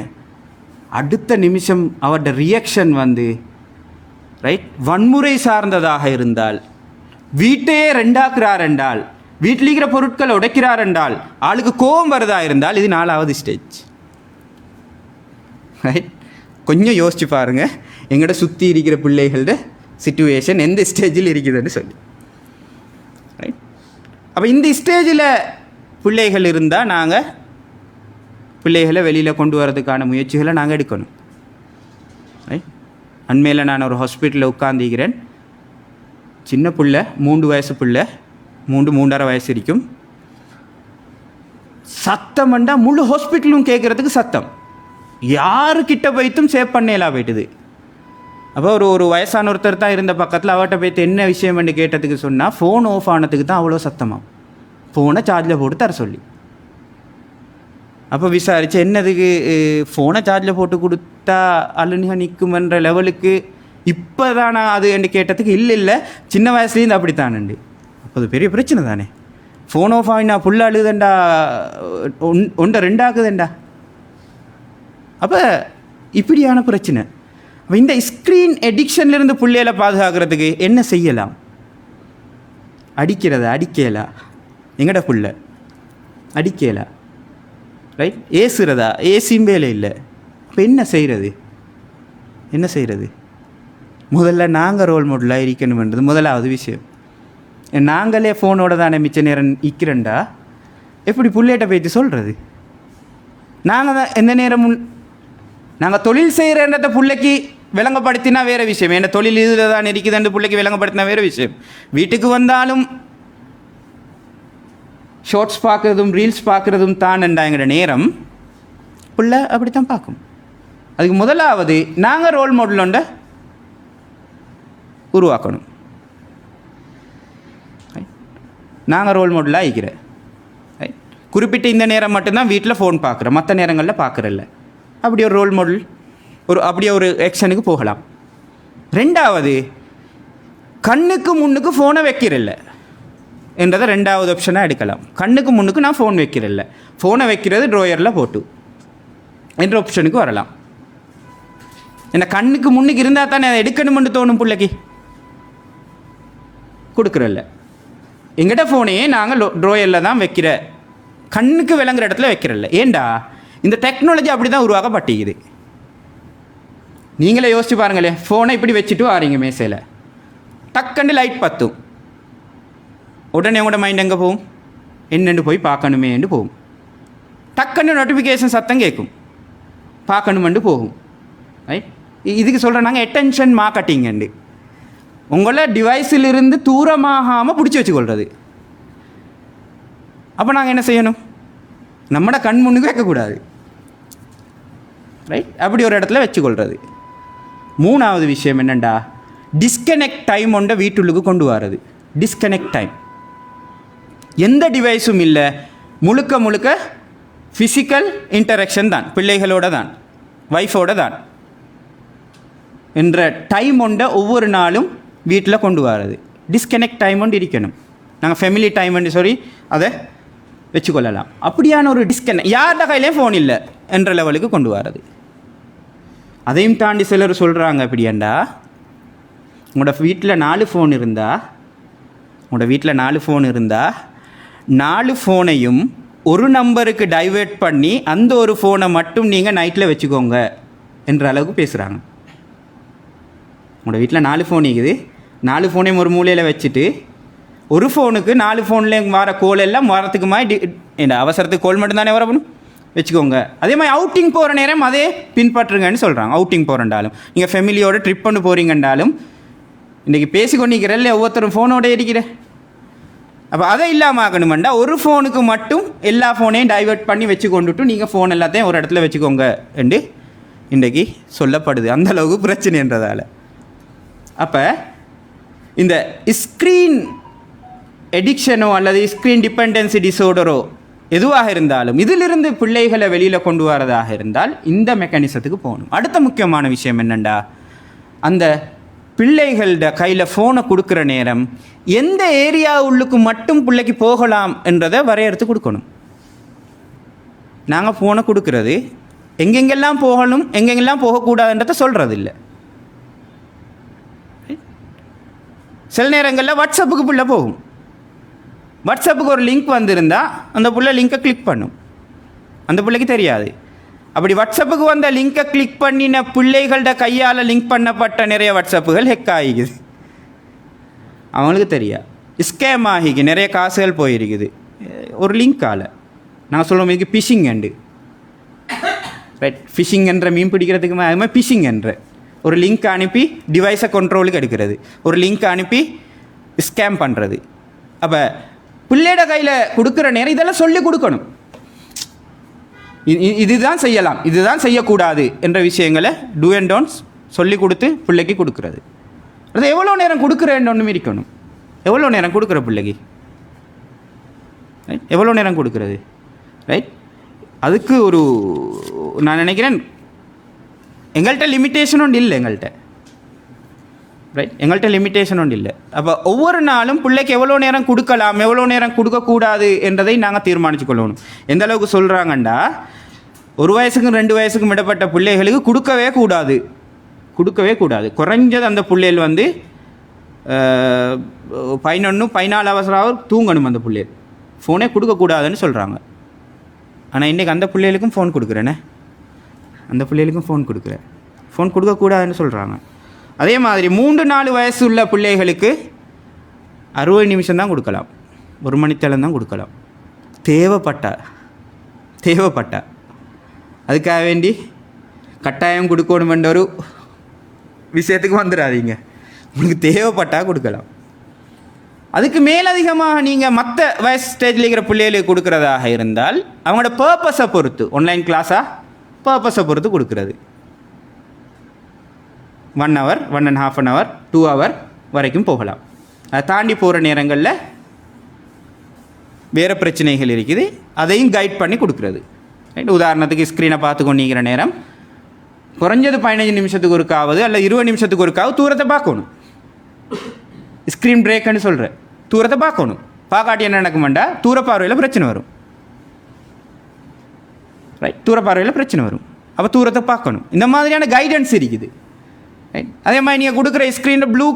அடுத்த நிமிஷம் அவரோட ரியாக்ஷன் ரைட் வன்முறை சார்ந்ததாக இருந்தால், வீட்டையே ரெண்டாக்குறார் என்றால், வீட்டில் இருக்கிற பொருட்களை உடைக்கிறார் என்றால், ஆளுக்கு கோபம் வருதா இருந்தால், இது 4வது ஸ்டேஜ். ரைட். கொஞ்சம் யோசிச்சு பாருங்கள், எங்கள்கிட்ட சுற்றி இருக்கிற பிள்ளைகளோட சிச்சுவேஷன் எந்த ஸ்டேஜில் இருக்குதுன்னு சொல்லி. ரைட். அப்போ இந்த ஸ்டேஜில் பிள்ளைகள் இருந்தால் நாங்கள் பிள்ளைகளை வெளியில் கொண்டு வரதுக்கான முயற்சிகளை நாங்கள் எடுக்கணும். ரைட். அண்மையில் நான் ஒரு ஹாஸ்பிட்டலில் உட்காந்துக்கிறேன். சின்ன பிள்ளை, 3 வயசு பிள்ளை, 3.5 வயசு இருக்கும். சத்தம்ண்டா முழு ஹாஸ்பிட்டலும் கேட்குறதுக்கு சத்தம். யாருக்கிட்ட போய்த்தும் சேவ் பண்ணலாம் போய்ட்டுது. அப்போ ஒரு வயசான ஒருத்தர் தான் இருந்த பக்கத்தில், அவர்கிட்ட போய்த்து என்ன விஷயம்னு கேட்டதுக்கு சொன்னால், ஃபோன் ஆஃப் ஆனதுக்கு தான் அவ்வளோ சத்தமாக, ஃபோனை சார்ஜில் போட்டு தர சொல்லி. அப்போ விசாரித்து என்னதுக்கு ஃபோனை சார்ஜில் போட்டு கொடுத்தா அழுநிக நிற்குமன்ற லெவலுக்கு இப்போ தானே அது என்று கேட்டதுக்கு இல்லை சின்ன வயசுலேருந்து அப்படித்தானண்டு. அப்போ அது பெரிய பிரச்சனை தானே. ஃபோன் ஆஃப் ஆகினா புள்ள அழுதண்டா, 1 2 அப்போ இப்படியான பிரச்சனை. அப்போ இந்த ஸ்க்ரீன் எடிக்ஷன்லேருந்து பிள்ளைகளை பாதுகாக்கிறதுக்கு என்ன செய்யலாம்? அடிக்கலாம், எங்கட புள்ள அடிக்கலாம். ரைட். ஏசுறதா? ஏசியும் வேலை இல்லை. அப்போ என்ன செய்கிறது? முதல்ல நாங்கள் ரோல் மாடலாக இருக்கணும்ன்றது முதலாவது விஷயம். நாங்களே ஃபோனோட தானே மிச்ச நேரம் நிற்கிறேன்டா, எப்படி பிள்ளைகிட்ட போய்த்து சொல்கிறது? நாங்கள் தான் எந்த நேரமும் நாங்கள் தொழில் செய்கிறன்றத பிள்ளைக்கு விளங்கப்படுத்தினா வேறு விஷயம். என்ன தொழில் இதில் தான் இருக்குதுன்னு பிள்ளைக்கு விளங்கப்படுத்தினா வேறு விஷயம். வீட்டுக்கு வந்தாலும் ஷார்ட்ஸ் பார்க்குறதும் ரீல்ஸ் பார்க்குறதும் தான்ண்டாங்கிற நேரம் பிள்ளை அப்படி தான் பார்க்கும். அதுக்கு முதலாவது நாங்கள் ரோல் மாடல் ஒன்றை உருவாக்கணும். நாங்கள் ரோல் மாடலாக ஆகிக்கிறேன். குறிப்பிட்ட இந்த நேரம் மட்டும்தான் வீட்டில் ஃபோன் பார்க்குறோம், மற்ற நேரங்களில் பார்க்குறல்ல. அப்படி ஒரு ரோல் மாடல் அப்படியே ஒரு ஆக்ஷனுக்கு போகலாம். 2வது, கண்ணுக்கு முன்னுக்கு ஃபோனை வைக்கிறல்ல என்றதை 2வது ஆப்ஷனாக எடுக்கலாம். கண்ணுக்கு முன்னுக்கு நான் ஃபோன் வைக்கிறல்ல, ஃபோனை வைக்கிறது ட்ராயரில் போட்டு என்ற ஆப்ஷனுக்கு வரலாம். ஏன்னா கண்ணுக்கு முன்னுக்கு இருந்தால் தானே அதை எடுக்கணும்னு தோணும் பிள்ளைக்கு. கொடுக்குறல்ல, எங்கிட்ட ஃபோனையே நாங்கள் ட்ராயரில் தான் வைக்கிற கண்ணுக்கு விளங்குற இடத்துல வைக்கிறல்ல. ஏண்டா இந்த டெக்னாலஜி அப்படி தான் உருவாக்கப்பட்டிக்குது. நீங்களே யோசிச்சு பாருங்களேன், ஃபோனை இப்படி வச்சுட்டு வாரீங்க மேசையில், டக்குன்னு லைட் பத்தும், உடனே உங்களோட மைண்ட் எங்கே போகும்? என்னென்னு போய் பார்க்கணுமேன்னு போகும். டக்குன்னு நோட்டிஃபிகேஷன் சத்தம் கேட்கும், பார்க்கணுமெண்டு போகும். ரைட், இதுக்கு சொல்கிறேன் நாங்கள் அட்டென்ஷன் மார்க்கெட்டிங்கு. உங்களை டிவைஸிலிருந்து தூரமாகாமல் பிடிச்சி வச்சுக்கொள்வது. அப்போ நாங்கள் என்ன செய்யணும்? நம்மட கண் முன்னுக்கு வைக்கக்கூடாது. ரைட், அப்படி ஒரு இடத்துல வச்சுக்கொள்வது. மூணாவது விஷயம் என்னெண்டா, டிஸ்கனெக்ட் டைம் ஒன்றை வீட்டுள்ளுக்கு கொண்டு வரது. டிஸ்கனெக்ட் டைம், எந்த டிவைஸும் இல்லை, முழுக்க முழுக்க ஃபிசிக்கல் இன்டராக்ஷன் தான், பிள்ளைகளோட தான், ஒய்ஃபோட தான் என்ற டைம் ஒன்றை ஒவ்வொரு நாளும் வீட்டில் கொண்டு வரது. டிஸ்கனெக்ட் டைம் ஒன்று இருக்கணும். நாங்கள் ஃபேமிலி டைம்னு சொல்லி அதை வச்சுக்கொள்ளலாம். அப்படியான ஒரு டிஸ்கனெக்ட், யார்ட கையிலையும் ஃபோன் இல்லை என்ற லெவலுக்கு கொண்டு வரது. அதையும் தாண்டி சிலர் சொல்கிறாங்க, அப்படியாண்டா உங்களோட வீட்டில் 4 ஃபோன் இருந்தால், உங்களோட வீட்டில் 4 ஃபோன் இருந்தால் 4 ஃபோனையும் ஒரு நம்பருக்கு டைவெர்ட் பண்ணி அந்த ஒரு ஃபோனை மட்டும் நீங்கள் நைட்டில் வச்சுக்கோங்க என்ற அளவுக்கு பேசுகிறாங்க. உங்களோட வீட்டில் 4 ஃபோன் இருக்குது, 4 ஃபோனையும் ஒரு மூலையில் வச்சுட்டு ஒரு ஃபோனுக்கு 4 ஃபோன்லேயும் வர கோல் எல்லாம் வரத்துக்கு மாதிரி இந்த அவசரத்துக்கு கோல் மட்டும்தானே வரணும் வச்சுக்கோங்க. அதே மாதிரி அவுட்டிங் போகிற நேரம் அதே பின்பற்றுங்கன்னு சொல்கிறாங்க. அவுட்டிங் போகிறண்டாலும், நீங்கள் ஃபேமிலியோட ட்ரிப் பண்ணி போகிறீங்கன்றாலும், இன்றைக்கி பேசிக்கொண்டிருக்கிறல்ல ஒவ்வொருத்தரும் ஃபோனோட இருக்கிற, அப்போ அதை இல்லாமல் ஆகணுமெண்டா ஒரு ஃபோனுக்கு மட்டும் எல்லா ஃபோனையும் டைவெர்ட் பண்ணி வச்சு கொண்டுட்டு நீங்கள் ஃபோன் எல்லாத்தையும் ஒரு இடத்துல வச்சுக்கோங்க என்று இன்றைக்கி சொல்லப்படுது. அந்தளவுக்கு பிரச்சனைன்றதால. அப்போ இந்த ஸ்க்ரீன் எடிக்ஷனோ அல்லது ஸ்க்ரீன் டிபெண்டன்சி டிஸார்டரோ எதுவாக இருந்தாலும் இதிலிருந்து பிள்ளைகளை வெளியில் கொண்டு வரதாக இருந்தால் இந்த மெக்கானிசத்துக்கு போகணும். அடுத்த முக்கியமான விஷயம் என்னென்னா, அந்த பிள்ளைகளோட கையில் ஃபோனை கொடுக்குற நேரம் எந்த ஏரியா உள்ளுக்கு மட்டும் பிள்ளைக்கு போகலாம் என்றதை வரையறுத்து கொடுக்கணும். நாங்கள் ஃபோனை கொடுக்கறது எங்கெங்கெல்லாம் போகணும் எங்கெங்கெல்லாம் போகக்கூடாதுன்றதை சொல்கிறது இல்லை. சில நேரங்களில் வாட்ஸ்அப்புக்கு பிள்ளை போகும், வாட்ஸ்அப்புக்கு ஒரு லிங்க் வந்திருந்தால் அந்த பிள்ளை லிங்கை கிளிக் பண்ணும், அந்த பிள்ளைக்கு தெரியாது. அப்படி வாட்ஸ்அப்புக்கு வந்த லிங்கை கிளிக் பண்ணின பிள்ளைகளோட கையால் லிங்க் பண்ணப்பட்ட நிறைய வாட்ஸ்அப்புகள் ஹெக் ஆகிக்குது, அவங்களுக்கு தெரியா, ஸ்கேம் ஆகிக்கு நிறைய காசுகள் போயிருக்குது ஒரு லிங்கால். நாங்கள் சொல்லுவோம் இதுக்கு பிஷிங் எண்டு. ரைட், ஃபிஷிங் என்ற மீன் பிடிக்கிறதுக்கு அது மாதிரி பிஷிங் என்ற ஒரு லிங்க் அனுப்பி டிவைஸை கண்ட்ரோலுக்கு எடுக்கிறது, ஒரு லிங்க் அனுப்பி ஸ்கேம் பண்ணுறது. அப்போ பிள்ளையோட கையில் கொடுக்குற நேரம் இதெல்லாம் சொல்லி கொடுக்கணும். இதுதான் செய்யலாம், இதுதான் செய்யக்கூடாது என்ற விஷயங்களை டூ அண்ட் டோன்ட்ஸ் சொல்லி கொடுத்து பிள்ளைக்கு கொடுக்குறது. அது எவ்வளோ நேரம் கொடுக்குறேன்னு ஒன்றும் இருக்கணும். எவ்வளோ நேரம் கொடுக்குற பிள்ளைக்கு, ரைட், எவ்வளோ நேரம் கொடுக்குறது, ரைட். அதுக்கு ஒரு நான் நினைக்கிறேன் எங்கள்கிட்ட லிமிட்டேஷன் ஒன்று இல்லை, எங்கள்கிட்ட லிமிட்டேஷன் ஒன்று இல்லை. அப்போ ஒவ்வொரு நாளும் பிள்ளைக்கு எவ்வளோ நேரம் கொடுக்கலாம் எவ்வளோ நேரம் கொடுக்கக்கூடாது என்றதை நாங்கள் தீர்மானித்து கொள்ளணும். எந்த அளவுக்கு சொல்கிறாங்கண்டா, 1 வயசுக்கும் 2 வயசுக்கும் இடப்பட்ட பிள்ளைகளுக்கு கொடுக்கவே கூடாது. குறைஞ்சது அந்த பிள்ளைகள் 11-14 அவசரம் தூங்கணும். அந்த பிள்ளைகள் ஃபோனே கொடுக்கக்கூடாதுன்னு சொல்கிறாங்க. ஆனால் இன்றைக்கி அந்த பிள்ளைகளுக்கும் ஃபோன் கொடுக்குறேனே, அந்த பிள்ளைகளுக்கும் ஃபோன் கொடுக்குறேன், ஃபோன் கொடுக்கக்கூடாதுன்னு சொல்கிறாங்க. அதே மாதிரி 3-4 வயசு உள்ள பிள்ளைகளுக்கு 60 நிமிஷம் தான் கொடுக்கலாம், 1 மணித்தேலம் தான் கொடுக்கலாம் தேவைப்பட்டா. அதுக்காக வேண்டி கட்டாயம் கொடுக்கணுமென்ற ஒரு விஷயத்துக்கு வந்துடாதீங்க. உங்களுக்கு தேவைப்பட்டால் கொடுக்கலாம். அதுக்கு மேலதிகமாக நீங்கள் மற்ற வயசு ஸ்டேஜில் இருக்கிற பிள்ளைகளுக்கு கொடுக்குறதாக இருந்தால் அவங்களோட பர்பஸை பொறுத்து, ஆன்லைன் கிளாஸாக பர்பஸை பொறுத்து கொடுக்குறது. 1 hour, 1.5 hour, 2 hour வரைக்கும் போகலாம். அதை தாண்டி போகிற நேரங்களில் வேறு பிரச்சனைகள் இருக்குது, அதையும் கைட் பண்ணி கொடுக்குறது. ரைட், உதாரணத்துக்கு ஸ்க்ரீனை பார்த்து கொண்டிருக்கிற நேரம் குறைஞ்சது 15 நிமிஷத்துக்கு ஒருக்காவது அல்ல 20 நிமிஷத்துக்கு ஒருக்காவது தூரத்தை பார்க்கணும். ஸ்க்ரீன் பிரேக்குன்னு சொல்கிறேன், தூரத்தை பார்க்கணும். பார்க்காட்டி என்ன நடக்குமெண்டா தூரப்பார்வையில் பிரச்சனை வரும். ரைட், தூரப்பார்வையில் பிரச்சனை வரும். அப்போ தூரத்தை பார்க்கணும். இந்த மாதிரியான கைடன்ஸ் இருக்குது. ரைட், அதே மாதிரி நீங்கள் கொடுக்குற ஸ்க்ரீனில் ப்ளூ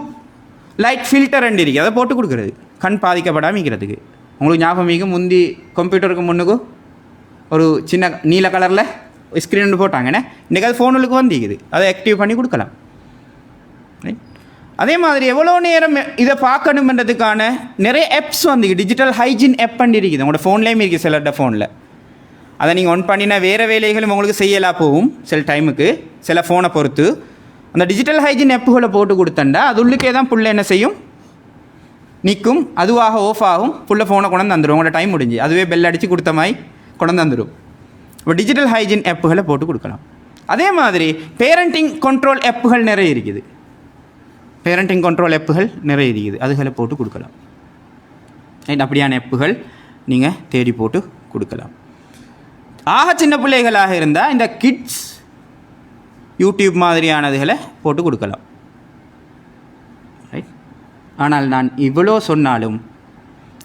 லைட் ஃபில்டர் இருக்குது, அதை போட்டு கொடுக்குறது கண் பாதிக்கப்படாமல் இருக்கிறதுக்கு. உங்களுக்கு ஞாபகம் முந்தி கம்ப்யூட்டருக்கு முன்னுக்கு ஒரு சின்ன நீல கலரில் ஸ்க்ரீன் போட்டாங்கண்ணே, இன்றைக்கி அது ஃபோனுக்கு வந்துக்குது, அதை ஆக்டிவ் பண்ணி கொடுக்கலாம். அதே மாதிரி எவ்வளோ நேரம் இதை பார்க்கணுன்றதுக்கான நிறைய ஆப்ஸ் வந்து டிஜிட்டல் ஹைஜீன் ஆப் பண்ணி இருக்குது, உங்களோட ஃபோன்லேயும் இருக்குது சிலர்ட ஃபோனில். அதை நீங்கள் ஒன் பண்ணினா வேறு வேலைகளும் உங்களுக்கு செய்யலாம் போகும் சில டைமுக்கு, சில ஃபோனை பொறுத்து. அந்த டிஜிட்டல் ஹைஜீன் ஆப்புகளை போட்டு கொடுத்தண்டா அது உள்ளுக்கே தான் புள்ள என்ன செய்யும், நிற்கும், அதுவாக ஆஃப் ஆகும், புள்ள ஃபோனை கொண்டு வந்துடும், உங்களோட டைம் முடிஞ்சு அதுவே பெல் அடித்து கொடுத்த மாதிரி கொண்டு வந்துடும். இப்போ டிஜிட்டல் ஹைஜீன் ஆப்புகளை போட்டு கொடுக்கலாம். அதே மாதிரி பேரண்டிங் கண்ட்ரோல் ஆப்புகள் நிறைய இருக்குது, பேரண்டிங் கண்ட்ரோல் ஆப்புகள் நிறைய இருக்குது, அதுகளை போட்டு கொடுக்கலாம். அப்படியான ஆப்புகள் நீங்கள் தேடி போட்டு கொடுக்கலாம். ஆக சின்ன பிள்ளைகளாக இருந்தால் இந்த கிட்ஸ் யூடியூப் மாதிரியானதுகளை போட்டு கொடுக்கலாம். ரைட். ஆனால் நான் இவ்வளோ சொன்னாலும்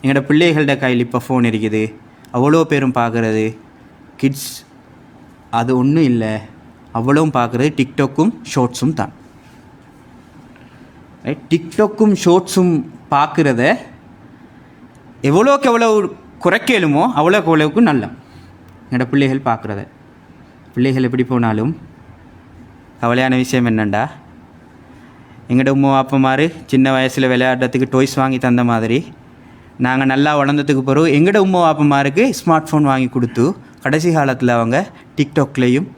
எங்களோட பிள்ளைகளோட கையில் இப்போ ஃபோன் இருக்குது, அவ்வளோ பேரும் பார்க்குறது கிட்ஸ் அது ஒன்றும் இல்லை, அவ்வளோவும் பார்க்குறது டிக்டாக்கும் ஷார்ட்ஸும் தான். ரைட். டிக்டாக்கும் ஷார்ட்ஸும் பார்க்குறத எவ்வளோக்கு எவ்வளோ குறைக்கலுமோ அவ்வளோக்கு அவ்வளோக்கு நல்ல என்னோடய பிள்ளைகள் பார்க்குறத. பிள்ளைகள் எப்படி போனாலும் கவலையான விஷயம் என்னென்னா, எங்களோட உம்மா அப்பா மாதிரி சின்ன வயசில் விளையாடுறதுக்கு டாய்ஸ் வாங்கி தந்த மாதிரி நாங்கள் நல்லா வளர்ந்ததுக்கு பிறகு எங்களோட உம்மா அப்பா மாதிரிக்கு ஸ்மார்ட் ஃபோன் வாங்கி கொடுத்து கடைசி காலத்தில் அவங்க டிக்டாக்லேயும்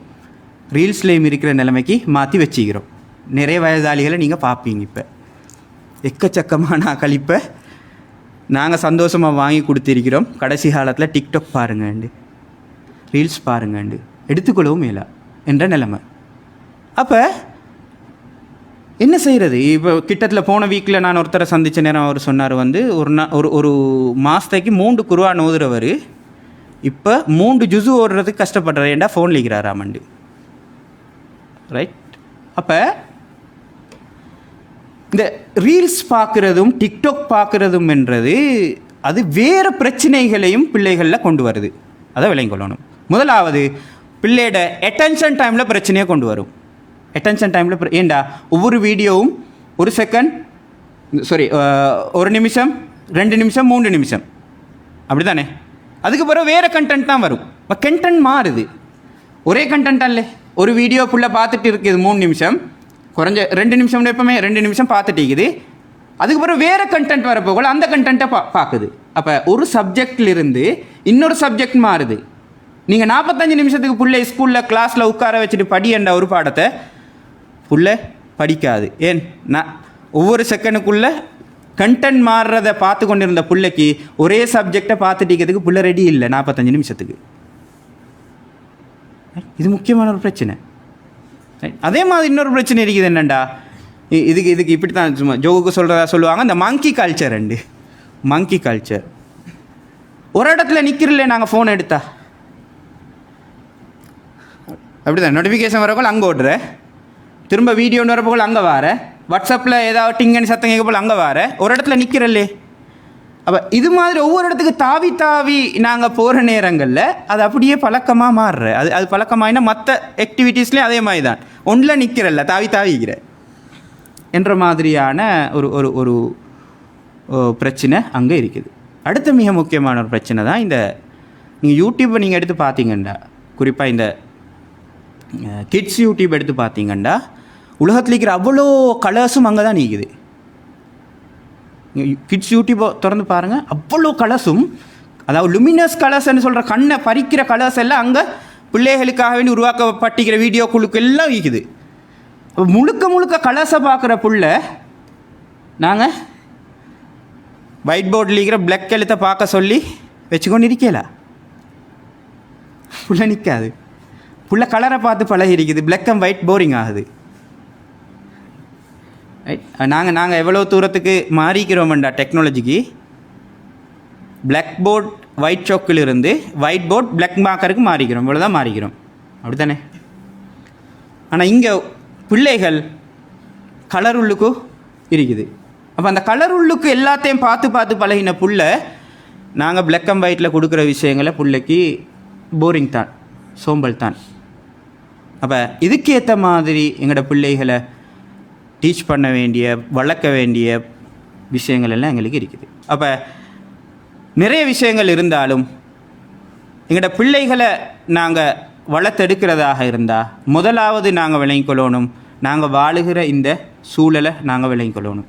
ரீல்ஸ்லேயும் இருக்கிற நிலைமைக்கு மாற்றி வச்சுக்கிறோம். நிறைய வயதாளிகளை நீங்கள் பார்ப்பீங்க. இப்போ எக்கச்சக்கமான கழிப்பை நாங்கள் சந்தோஷமாக வாங்கி கொடுத்துருக்கிறோம். கடைசி காலத்தில் டிக்டாக் பாருங்கண்டு, ரீல்ஸ் பாருங்கண்டு எடுத்துக்கொள்ளவும் மேலா என்ற நிலைமை. அப்போ என்ன செய்கிறது? இப்போ கிட்டத்தில் போன வீக்கில் நான் ஒருத்தரை சந்தித்த நேரம் அவர் சொன்னார் வந்து ஒரு மாதத்துக்கு 3 குர்ஆன் ஓதுறவர் இப்போ 3 ஜுசு ஓடுறதுக்கு கஷ்டப்படுறாரு, ஏண்டா ஃபோனில் இருக்கிறாராமண்டு. ரைட். அப்போ இந்த ரீல்ஸ் பார்க்குறதும் டிக்டாக் பார்க்குறதும் என்றது அது வேறு பிரச்சனைகளையும் பிள்ளைகளில் கொண்டு வருது. அதை விளங்கி கொள்ளணும். முதலாவது பிள்ளையோட அட்டென்ஷன் டைமில் பிரச்சனையை கொண்டு வரும். அட்டென்ஷன் டைமில் ஏண்டா ஒவ்வொரு வீடியோவும் 1 செகண்ட், ஒரு நிமிஷம், 2 நிமிஷம், 3 நிமிஷம், அப்படி தானே? அதுக்கு பிறகு வேறு கண்டென்ட் தான் வரும். இப்போ கண்டென்ட் மாறுது, ஒரே கண்டென்ட் அல்ல. ஒரு வீடியோ ஃபுல்லாக பார்த்துட்டு இருக்குது 3 நிமிஷம், குறைஞ்ச 2 நிமிஷம் எப்பவுமே 2 நிமிஷம் பார்த்துட்டு இருக்குது. அதுக்கு பிறகு வேறு கண்டென்ட் வரப்போகல அந்த கண்டென்ட்டை பார்க்குது. அப்போ ஒரு சப்ஜெக்டிலிருந்து இன்னொரு சப்ஜெக்ட் மாறுது. நீங்கள் 45 நிமிஷத்துக்கு புள்ளை ஸ்கூலில் கிளாஸில் உட்கார வச்சுட்டு படி என்ற ஒரு பாடத்தை புள்ள படிக்காது. ஏன்? நான் ஒவ்வொரு செகண்டுக்குள்ளே கண்டென்ட் மாறுறதை பார்த்து கொண்டிருந்த பிள்ளைக்கு ஒரே சப்ஜெக்டை பார்த்துட்டிக்கிறதுக்கு புள்ள ரெடி இல்லை 45 நிமிஷத்துக்கு. இது முக்கியமான ஒரு பிரச்சனை. அதே மாதிரி இன்னொரு பிரச்சனை இருக்குது. என்னண்டா, இதுக்கு இப்படி தான் சும்மா ஜோகுக்கு சொல்லுவாங்க, இந்த மங்கி கல்ச்சர். மங்கி கல்ச்சர். ஒரு இடத்துல நிற்கிறல நாங்கள் ஃபோன் எடுத்தா அப்படி தான் நோட்டிஃபிகேஷன் வரப்போல் அங்கே ஓடுற, திரும்ப வீடியோன்னு வரப்போல் அங்கே வர, வாட்ஸ்அப்பில் ஏதாவது டிங்கன்னு சத்தம் கேட்க போல் அங்கே வர, ஒரு இடத்துல நிற்கிறல்லே. அப்போ இது மாதிரி ஒவ்வொரு இடத்துக்கு தாவி தாவி நாங்கள் போகிற நேரங்களில் அது அப்படியே பழக்கமாக மாறுற. அது பழக்கமாயினா மற்ற ஆக்டிவிட்டீஸ்லேயும் அதே மாதிரி தான், ஒன்றில் நிற்கிறல்ல தாவி தாவிக்கிற என்ற மாதிரியான ஒரு ஒரு பிரச்சனை அங்கே இருக்குது. அடுத்த மிக முக்கியமான ஒரு பிரச்சனை தான் இந்த நீங்கள் யூடியூப்பை நீங்கள் எடுத்து பார்த்தீங்கன்னா, குறிப்பாக இந்த கிட்ஸ் யூடியூப் எடுத்து பார்த்தீங்கன்னா உலகத்தில் இருக்கிற அவ்வளோ கலர்ஸும் அங்கே தான் நிற்குது. கிட்ஸ் யூடியூப்பை திறந்து பாருங்கள், அவ்வளோ கலர்ஸும், அதாவது லுமினஸ் கலர்ஸ்ன்னு சொல்கிற கண்ணை பறிக்கிற கலர்ஸ் எல்லாம் அங்கே பிள்ளைகளுக்காக வேண்டி உருவாக்கப்பட்டிருக்கிற வீடியோக்குழுக்கு எல்லாம் இருக்குது. முழுக்க முழுக்க கலர்ஸை பார்க்குற புள்ள நாங்கள் ஒயிட் போர்டில் இருக்கிற பிளாக் எழுத்தை பார்க்க சொல்லி வச்சுக்கொண்டு இருக்கல, புள்ள நிற்காது. புள்ள கலரை பார்த்து பழகி இருக்குது, பிளாக் அண்ட் ஒயிட் போரிங் ஆகுது. ரைட். நாங்கள் எவ்வளோ தூரத்துக்கு மாறிக்கிறோம்டா டெக்னாலஜிக்கு. பிளாக் போர்ட் ஒயிட் சாக்கில் இருந்து ஒயிட் போர்ட் பிளாக் மார்க்கருக்கு மாறிக்கிறோம், இவ்வளோ தான் மாறிக்கிறோம், அப்படி தானே? ஆனால் இங்கே பிள்ளைகள் கலர் உள்ளுக்கு இருக்குது. அப்போ அந்த கலர் உள்ளுக்கு எல்லாத்தையும் பார்த்து பார்த்து பழகின புள்ள நாங்கள் பிளாக் அண்ட் ஒயிட்டில் கொடுக்குற விஷயங்களை பிள்ளைக்கு போரிங் தான், சோம்பல் தான். அப்போ இதுக்கேற்ற மாதிரி எங்களோட பிள்ளைகளை டீச் பண்ண வேண்டிய, வளர்க்க வேண்டிய விஷயங்கள் எல்லாம் எங்களுக்கு இருக்குது. அப்போ நிறைய விஷயங்கள் இருந்தாலும் எங்களோட பிள்ளைகளை நாங்கள் வளர்த்தெடுக்கிறதாக இருந்தால் முதலாவது நாங்கள் விளங்கிக்கொள்ளணும், நாங்கள் வாழுகிற இந்த சூழலை நாங்கள் விளங்கிக்கொள்ளணும்.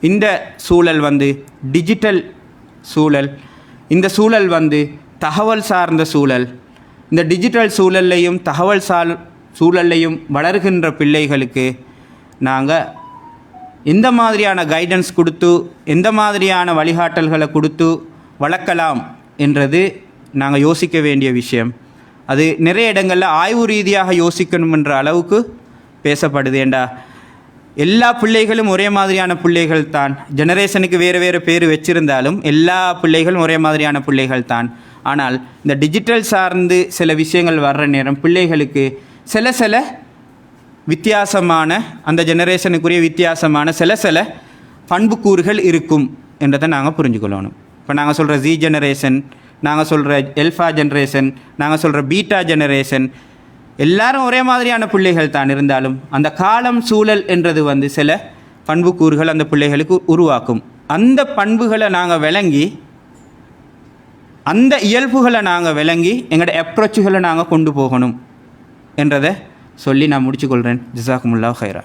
இந்த சூழல் டிஜிட்டல் சூழல், இந்த சூழல் தகவல் சார்ந்த சூழல். இந்த டிஜிட்டல் சூழல்லையும் தகவல் சூழல்லையும் வளர்கின்ற பிள்ளைகளுக்கு நாங்கள் எந்த மாதிரியான கைடன்ஸ் கொடுத்து எந்த மாதிரியான வழிகாட்டல்களை கொடுத்து வளர்க்கலாம் என்றது நாங்கள் யோசிக்க வேண்டிய விஷயம். அது நிறைய இடங்களில் ஆய்வு ரீதியாக யோசிக்கணுமென்ற அளவுக்கு பேசப்படுது. ஏண்டா எல்லா பிள்ளைகளும் ஒரே மாதிரியான பிள்ளைகள் தான், ஜெனரேஷனுக்கு வேறு வேறு பேர் வச்சிருந்தாலும் எல்லா பிள்ளைகளும் ஒரே மாதிரியான பிள்ளைகள் தான். ஆனால் இந்த டிஜிட்டல் சார்ந்து சில விஷயங்கள் வர்ற நேரம் பிள்ளைகளுக்கு சில வித்தியாசமான, அந்த ஜெனரேஷனுக்குரிய வித்தியாசமான சில பண்புக்கூறுகள் இருக்கும் என்றதை நாங்கள் புரிஞ்சுக்கொள்ளணும். இப்போ நாங்கள் சொல்கிற ஜி ஜெனரேஷன், நாங்கள் சொல்கிற எல்ஃபா ஜெனரேஷன், நாங்கள் சொல்கிற பீட்டா ஜெனரேஷன், எல்லாரும் ஒரே மாதிரியான பிள்ளைகள் தான். இருந்தாலும் அந்த காலம் சூழல் என்றது சில பண்புக்கூறுகள் அந்த பிள்ளைகளுக்கு உருவாக்கும். அந்த பண்புகளை நாங்கள் விளங்கி, அந்த இயல்புகளை நாங்கள் விளங்கி எங்களோட அப்ரோச்சுகளை நாங்கள் கொண்டு போகணும் என்றதை சொல்லி நான் முடிச்சுக்கொள்கிறேன். ஜஸாக்குமுல்லாஹ் ஹைரா.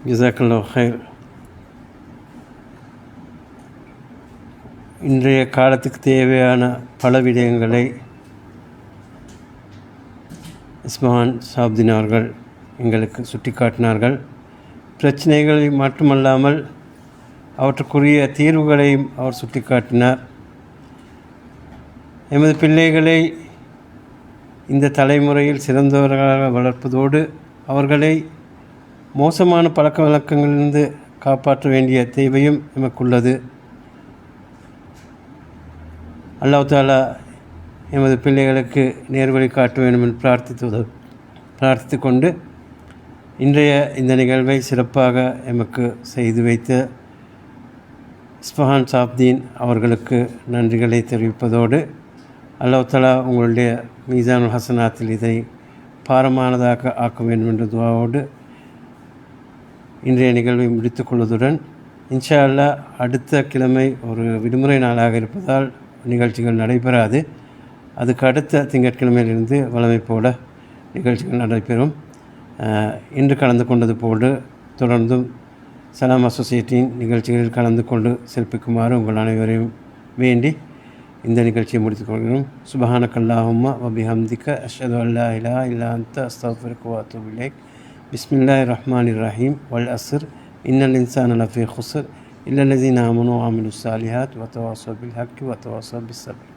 ஜஸாக்கல்லாஹ் ஹைர். இன்றைய காலத்துக்கு தேவையான பல விடயங்களை இஸ்மான் சாப்தீன் அவர்கள் எங்களுக்கு சுட்டிக்காட்டினார்கள். பிரச்சனைகளை மட்டுமல்லாமல் அவற்றுக்குரிய தீர்வுகளையும் அவர் சுட்டிக்காட்டினார். எமது பிள்ளைகளை இந்த தலைமுறையில் சிறந்தவர்களாக வளர்ப்பதோடு அவர்களை மோசமான பழக்க வழக்கங்களிலிருந்து காப்பாற்ற வேண்டிய தேவையும் எமக்குள்ளது. அல்லாஹ் தஆலா எமது பிள்ளைகளுக்கு நேர்வழி காட்ட வேண்டும் என்று பிரார்த்தித்து கொண்டு இன்றைய இந்த நிகழ்வை சிறப்பாக எமக்கு செய்து வைத்த இஸ்ஃபஹான் சாப்தீன் அவர்களுக்கு நன்றிகளை தெரிவிப்பதோடு அல்லாஹ் தஆலா உங்களுடைய மீசானுல் ஹசனாத்தில் இதை பாரமானதாக ஆக்க வேண்டும் என்ற துஆவோடு இன்றைய நிகழ்வை முடித்துக் கொள்வதுடன் இன்ஷா அல்லாஹ் அடுத்த கிழமை ஒரு விடுமுறை நாளாக இருப்பதால் நிகழ்ச்சிகள் நடைபெறாது. அதுக்கு அடுத்த திங்கட்கிழமையிலிருந்து வழமை போல நிகழ்ச்சிகள் நடைபெறும். இன்று கலந்து கொண்டது போன்று தொடர்ந்தும் சலாம் அசோசியேட்டின் நிகழ்ச்சிகளில் கலந்து கொண்டு சிறப்பிக்குமாறு உங்கள் அனைவரையும் வேண்டி இந்த நிகழ்ச்சியை முடித்துக் கொள்கிறோம். சுபஹானக்கல்லாஹும்ம வபிஹம்திக அஷ்ஹது அல்லா இலாஹா இல்லா அன்த அஸ்தக்ஃபிருக வ அத்தூபு இலைக். பிஸ்மில்லாஹிர் ரஹ்மானிர் ரஹீம். வல் அஸ்ர் இன்னல் இன்சான லஃபீ குஸ்ர் இல்லல்லஸீன ஆமனூ வ அமிலுஸ் ஸாலிஹாத் வ தவாஸவ் பில் ஹக்கி வ தவாஸவ் பிஸ் ஸப்ர்.